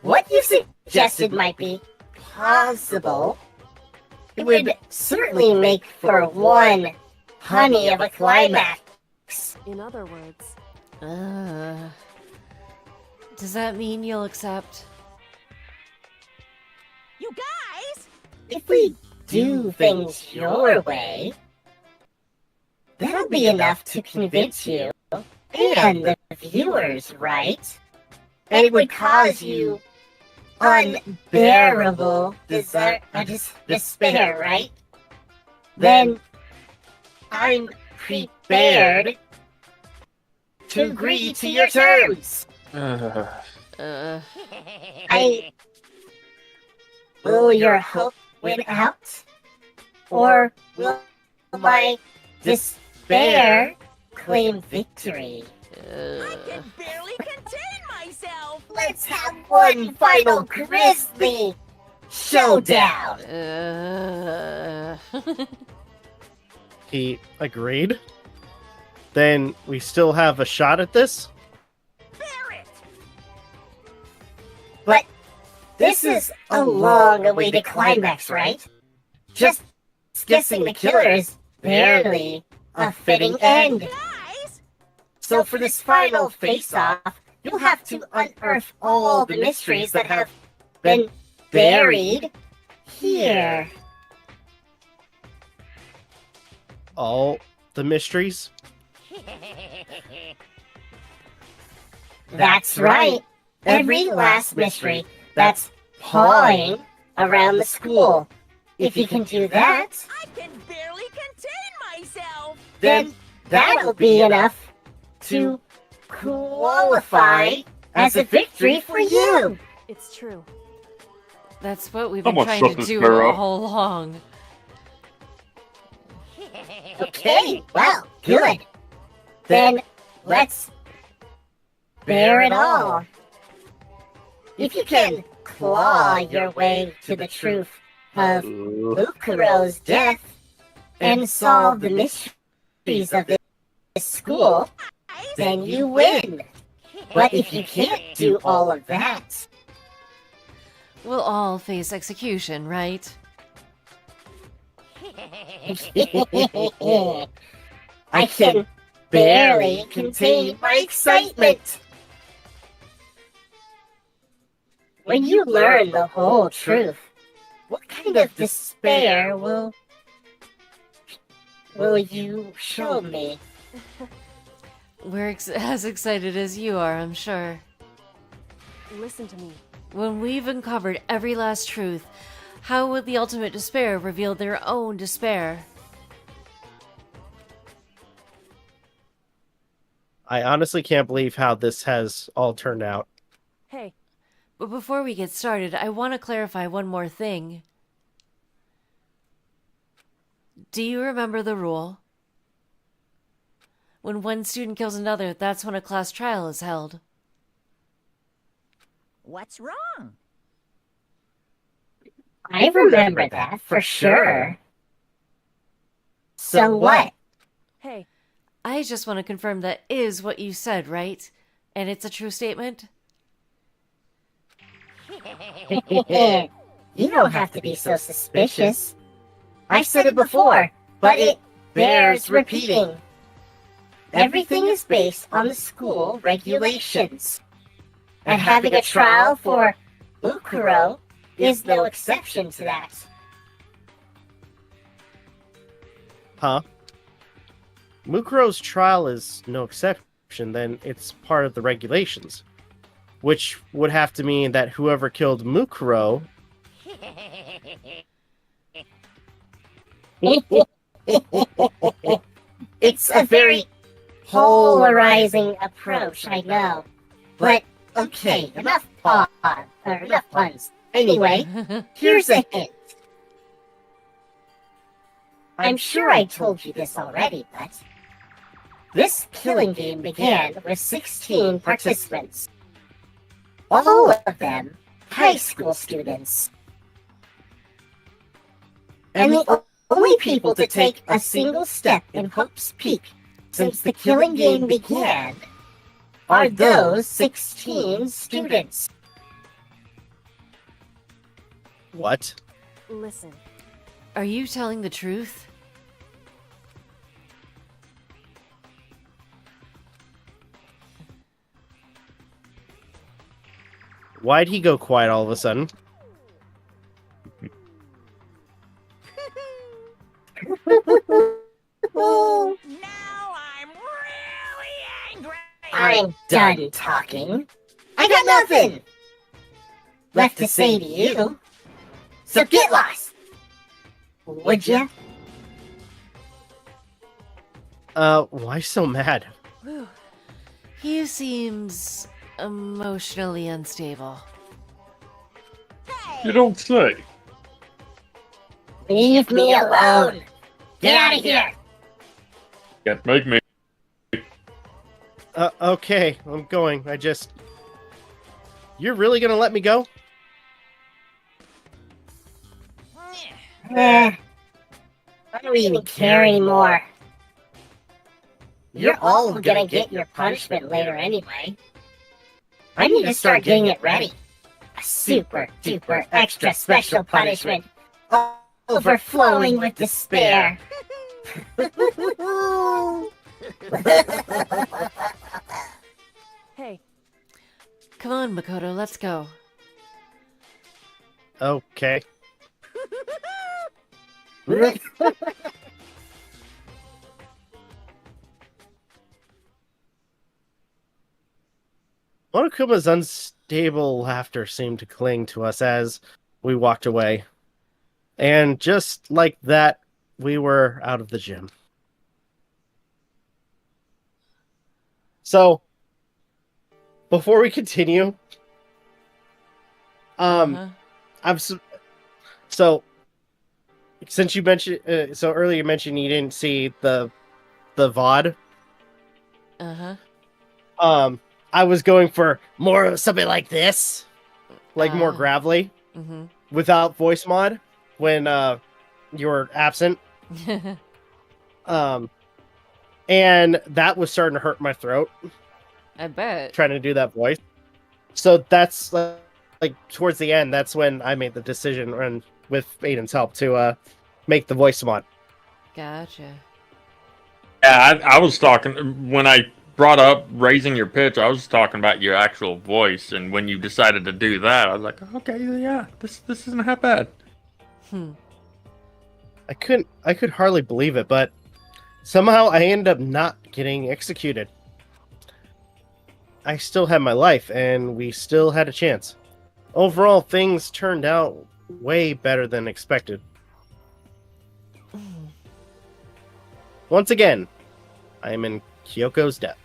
what you suggested might be possible. It would certainly make for one honey of a climax. in other words, Does that mean you'll accept? You guys! If we do things your way, that'll be enough to convince you and the viewers, right? And it would cause you unbearable despair, right? Then I'm prepared to agree to your terms. Will your hope win out? Or will my despair claim victory? I can barely contain myself! Let's have one final grisly showdown! He agreed? Then we still have a shot at this? Barrett! But this is a long-awaited climax, right? Just guessing the killer is barely a fitting end. Guys! So for this final face-off, you'll have to unearth all the mysteries that have been buried here. All the mysteries? That's right. Every last mystery that's pawing around the school. If you can do that, I can barely contain myself. then that'll be enough to qualify as a victory for you. It's true. That's what we've been Someone trying shut to this do bear up. all along. Okay, well, good. Then let's bear it all. If you can claw your way to the truth of Mukuro's death and solve the mysteries of this school, then you win. But if you can't do all of that, We'll all face execution, right? I can barely contain my excitement. When you learn the whole truth, what kind of despair will you show me? We're as excited as you are, I'm sure. Listen to me. When we've uncovered every last truth, how will the ultimate despair reveal their own despair? I honestly can't believe how this has all turned out. Hey, But before we get started, I want to clarify one more thing. Do you remember the rule? When one student kills another, that's when a class trial is held. What's wrong? I remember that for sure. So what? hey, I just want to confirm that is what you said, right? And it's a true statement? You don't have to be so suspicious. I've said it before, but it bears repeating. Everything is based on the school regulations. And having a trial for Mukuro is no exception to that. Huh? Mukuro's trial is no exception, then it's part of the regulations. Which would have to mean that whoever killed Mukuro... It's a very polarizing approach, I know. But, okay, enough puns. Anyway, here's a hint. I'm sure I told you this already, but this killing game began with 16 participants. All of them high school students. And the only people to take a single step in Hope's Peak since the killing game began are those 16 students. What? listen. Are you telling the truth? Why'd he go quiet all of a sudden? Now I'm really angry. I'm done talking. I got nothing left to say to you. So get lost, would ya? Why so mad? Whew. He seems emotionally unstable. You don't say. Leave me alone. Get out of here. Can't make me. Okay, I'm going. You're really gonna let me go? I don't even care anymore. You're all gonna get your punishment later anyway. I need to start getting it ready. A super duper extra special punishment. Overflowing with despair. Hey, Come on, Makoto, let's go. Okay. Monokuma's unstable laughter seemed to cling to us as we walked away. And just like that, we were out of the gym. So, before we continue, Uh-huh. So since you mentioned, so earlier you mentioned you didn't see the VOD. Uh-huh. I was going for more of something like this, like more gravelly, Mm-hmm. without voice mod when you were absent. And that was starting to hurt my throat. I bet. Trying to do that voice. So that's like towards the end. That's when I made the decision, and with Aiden's help, to make the voice mod. Gotcha. Yeah, I was talking when I brought up raising your pitch. I was talking about your actual voice, and when you decided to do that, I was like, okay, yeah, this isn't that bad. I could hardly believe it, but somehow I ended up not getting executed. I still had my life, and we still had a chance. Overall, things turned out way better than expected. Once again, I am in Kyoko's debt.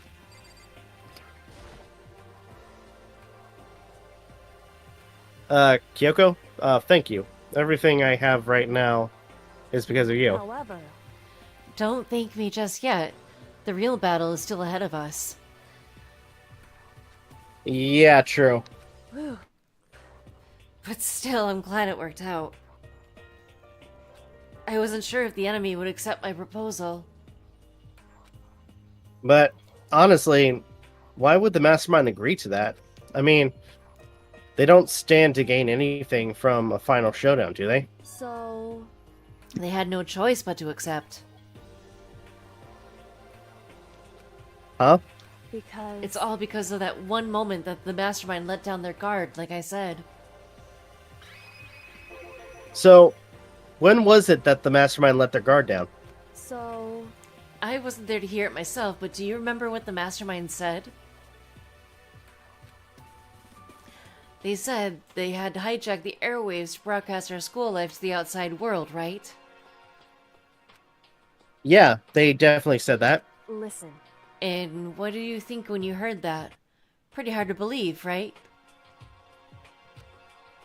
Kyoko, thank you. Everything I have right now is because of you. However, Don't thank me just yet. The real battle is still ahead of us. Yeah, true. But still, I'm glad it worked out. I wasn't sure if the enemy would accept my proposal. But honestly, why would the mastermind agree to that? I mean, they don't stand to gain anything from a final showdown, do they? so They had no choice but to accept. Huh? because It's all because of that one moment that the mastermind let down their guard, like I said. So, when was it that the mastermind let their guard down? so I wasn't there to hear it myself, but do you remember what the mastermind said? They said they had hijacked the airwaves to broadcast our school life to the outside world, right? Yeah, they definitely said that. listen. And what do you think when you heard that? Pretty hard to believe, right?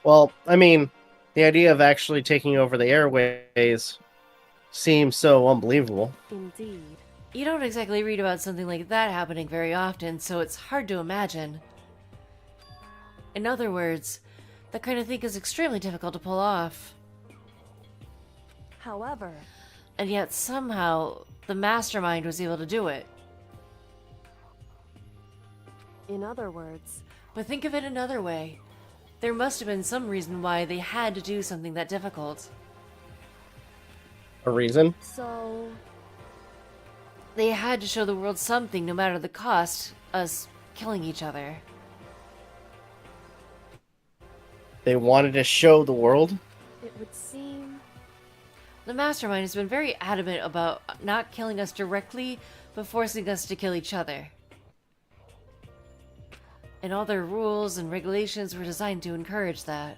Well, I mean, the idea of actually taking over the airways seems so unbelievable. Indeed. You don't exactly read about something like that happening very often, so it's hard to imagine. In other words, that kind of thing is extremely difficult to pull off. However, And yet somehow, the mastermind was able to do it. in other words, But think of it another way. There must have been some reason why they had to do something that difficult. A reason? so They had to show the world something no matter the cost, us killing each other. They wanted to show the world? it would seem The mastermind has been very adamant about not killing us directly, but forcing us to kill each other. And all their rules and regulations were designed to encourage that.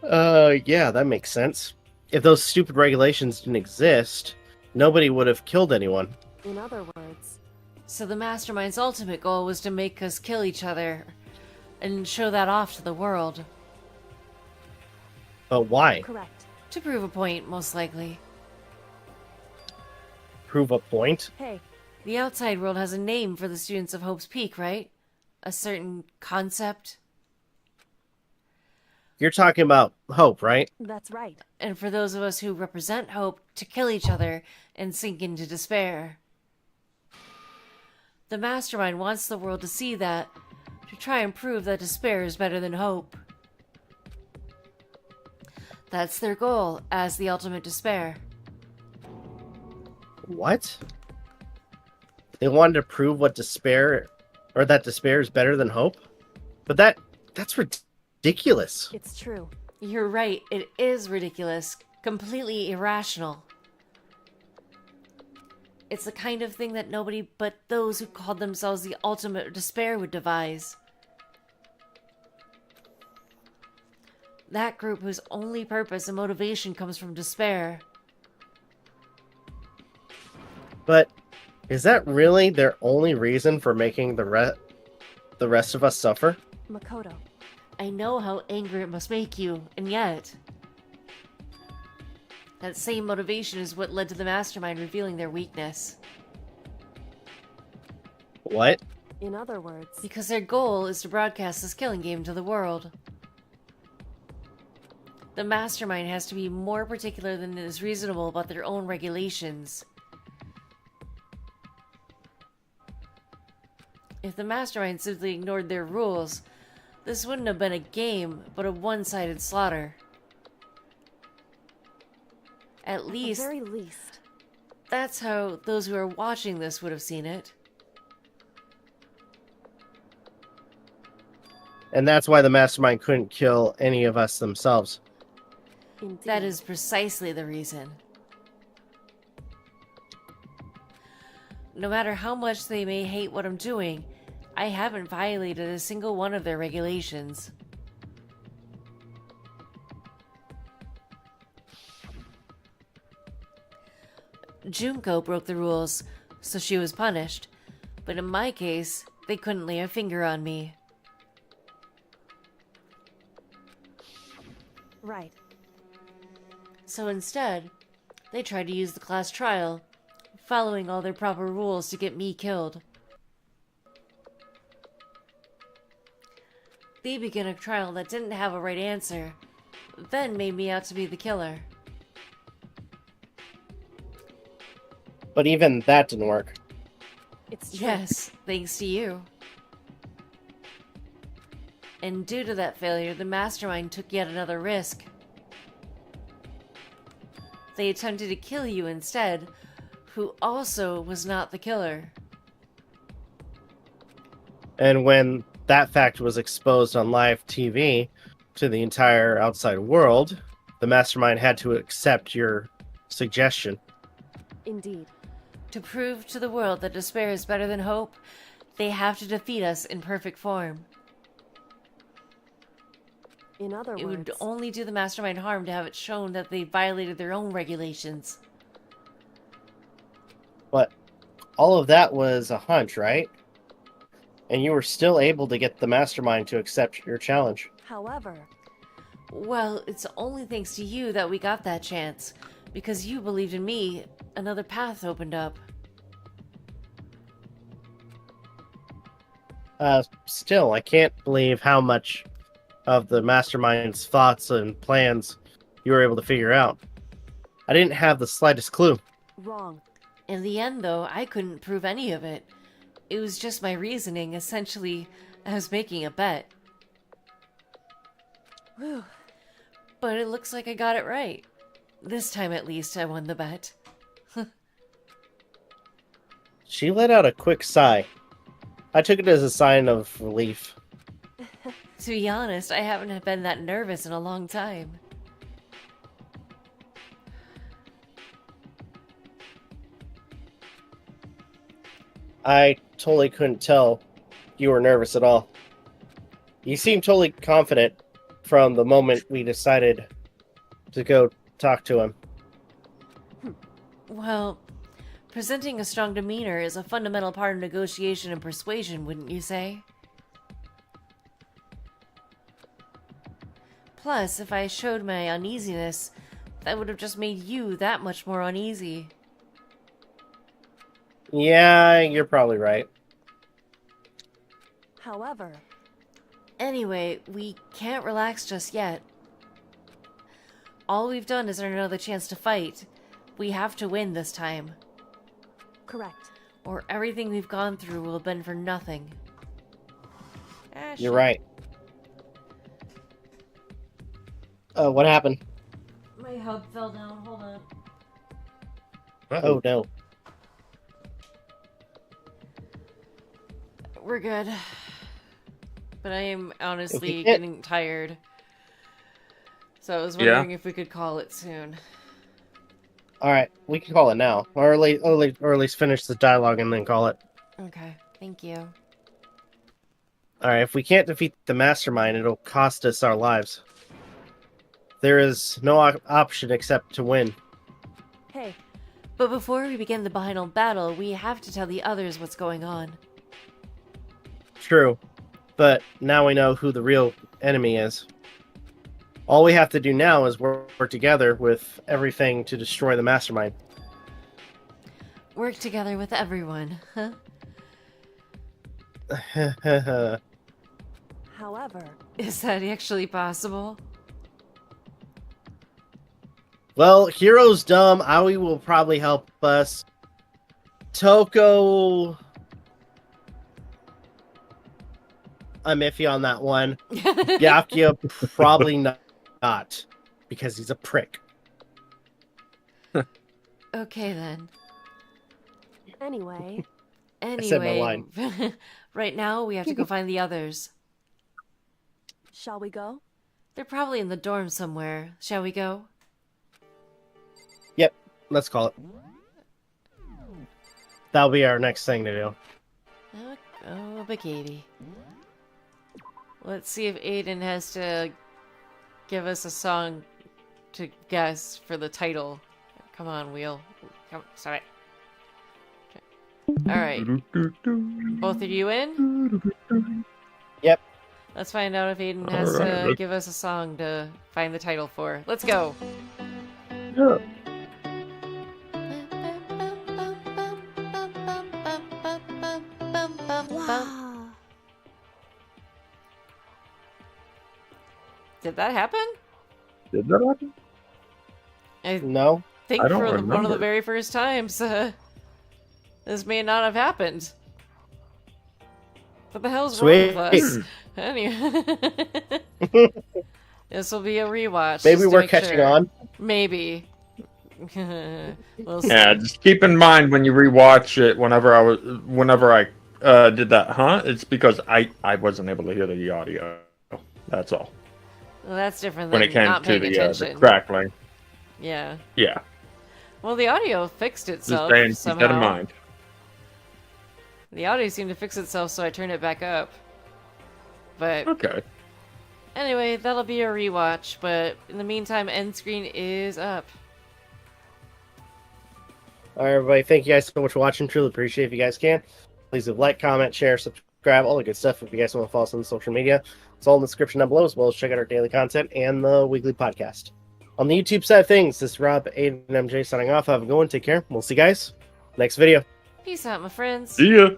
Yeah, that makes sense. If those stupid regulations didn't exist, nobody would have killed anyone. in other words, So the mastermind's ultimate goal was to make us kill each other and show that off to the world. But why? correct. To prove a point, most likely. Prove a point? Hey, The outside world has a name for the students of Hope's Peak, right? A certain concept. You're talking about hope, right? that's right. And for those of us who represent hope, to kill each other and sink into despair. The mastermind wants the world to see that, to try and prove that despair is better than hope. That's their goal as the ultimate despair. What? They wanted to prove what despair, or that despair is better than hope? But that's ridiculous. It's true. You're right, it is ridiculous, completely irrational. It's the kind of thing that nobody but those who called themselves the ultimate despair would devise. That group whose only purpose and motivation comes from despair. But is that really their only reason for making the rest of us suffer? Makoto. I know how angry it must make you, and yet... that same motivation is what led to the Mastermind revealing their weakness. What? In other words, Because their goal is to broadcast this killing game to the world. The Mastermind has to be more particular than is reasonable about their own regulations. If the Mastermind simply ignored their rules, this wouldn't have been a game, but a one-sided slaughter. At least, the very least, that's how those who are watching this would have seen it. And that's why the Mastermind couldn't kill any of us themselves. indeed. That is precisely the reason. No matter how much they may hate what I'm doing, I haven't violated a single one of their regulations. Junko broke the rules, so she was punished. But in my case, they couldn't lay a finger on me. Right. So instead, they tried to use the class trial, following all their proper rules to get me killed. They began a trial that didn't have a right answer, then made me out to be the killer. But even that didn't work. It's true. Yes, thanks to you. And due to that failure, the Mastermind took yet another risk. They attempted to kill you instead, who also was not the killer. And when that fact was exposed on live TV to the entire outside world, the Mastermind had to accept your suggestion. Indeed. To prove to the world that despair is better than hope, they have to defeat us in perfect form. In other It words, would only do the Mastermind harm to have it shown that they violated their own regulations. But all of that was a hunch, right? And you were still able to get the Mastermind to accept your challenge. however, Well, it's only thanks to you that we got that chance. Because you believed in me, another path opened up. Still, I can't believe how much of the Mastermind's thoughts and plans you were able to figure out. I didn't have the slightest clue. wrong. In the end, though, I couldn't prove any of it. It was just my reasoning. Essentially, I was making a bet. Whew. But it looks like I got it right. This time, at least, I won the bet. She let out a quick sigh. I took it as a sign of relief. To be honest, I haven't been that nervous in a long time. I totally couldn't tell you were nervous at all. You seemed totally confident from the moment we decided to go talk to him. Well, presenting a strong demeanor is a fundamental part of negotiation and persuasion, wouldn't you say? Plus, if I showed my uneasiness, that would have just made you that much more uneasy. Yeah, you're probably right. However, Anyway, we can't relax just yet. All we've done is earn another chance to fight. We have to win this time, correct. or everything we've gone through will have been for nothing. You're right. What happened? My hub fell down, hold on. Oh no. We're good. But I am honestly can't- getting tired. So I was wondering if we could call it soon. All right, we can call it now, or at least finish the dialogue and then call it. Okay, thank you. All right, if we can't defeat the mastermind, it'll cost us our lives. There is no option except to win. Hey, But before we begin the final battle, we have to tell the others what's going on. True, but now we know who the real enemy is. All we have to do now is work together with everything to destroy the mastermind. Work together with everyone, huh? however, Is that actually possible? Well, Hero's dumb. Aoi will probably help us. Toko... I'm iffy on that one. Yakuya probably not, because he's a prick. Okay then. anyway, Anyway, said my line. right now we have to go find the others. shall we go? They're probably in the dorm somewhere. Shall we go? Yep, let's call it. That'll be our next thing to do. Oh, Katie. Let's see if Aden has to give us a song to guess for the title. Come on, Wheel. Come, stop it. Alright. Both of you in? Yep. Let's find out if Aden has to give us a song to find the title for. Let's go. Yeah. Wow. Did that happen? Did that happen? I No? think I don't for one of the remember. very first times, this may not have happened. What the hell's Sweet. wrong with us? Anyway, this will be a rewatch. Maybe just to we're make catching sure. on. Maybe. We'll see. Yeah, just keep in mind when you rewatch it. Whenever I did that, it's because I wasn't able to hear the audio. That's all. Well, that's different When than it came not to paying the attention. crackling, Yeah. yeah, Well, the audio fixed just itself saying, keep somehow. that in mind. The audio seemed to fix itself, so I turned it back up. But Okay. anyway, that'll be a rewatch. But in the meantime, end screen is up. All right, everybody. Thank you guys so much for watching. Truly appreciate it if you guys can. Please leave a like, comment, share, subscribe, all the good stuff. If you guys want to follow us on social media, it's all in the description down below, as well as check out our daily content and the weekly podcast. On the YouTube side of things, this is Rob, Aiden, and MJ signing off. Have a good one. Take care. We'll see you guys next video. Peace out, my friends. See ya.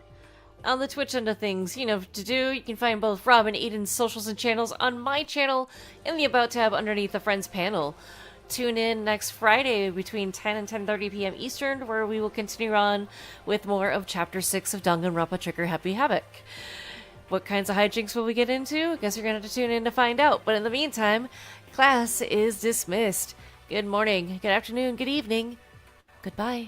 On the Twitch end of things, you know what to do. You can find both Rob and Aiden's socials and channels on my channel in the About tab underneath the Friends panel. Tune in next Friday between 10 and 10:30 p.m. Eastern, where we will continue on with more of Chapter 6 of Danganronpa Trigger Happy Havoc. What kinds of hijinks will we get into? I guess you're going to have to tune in to find out. But in the meantime, class is dismissed. Good morning, good afternoon, good evening. Goodbye.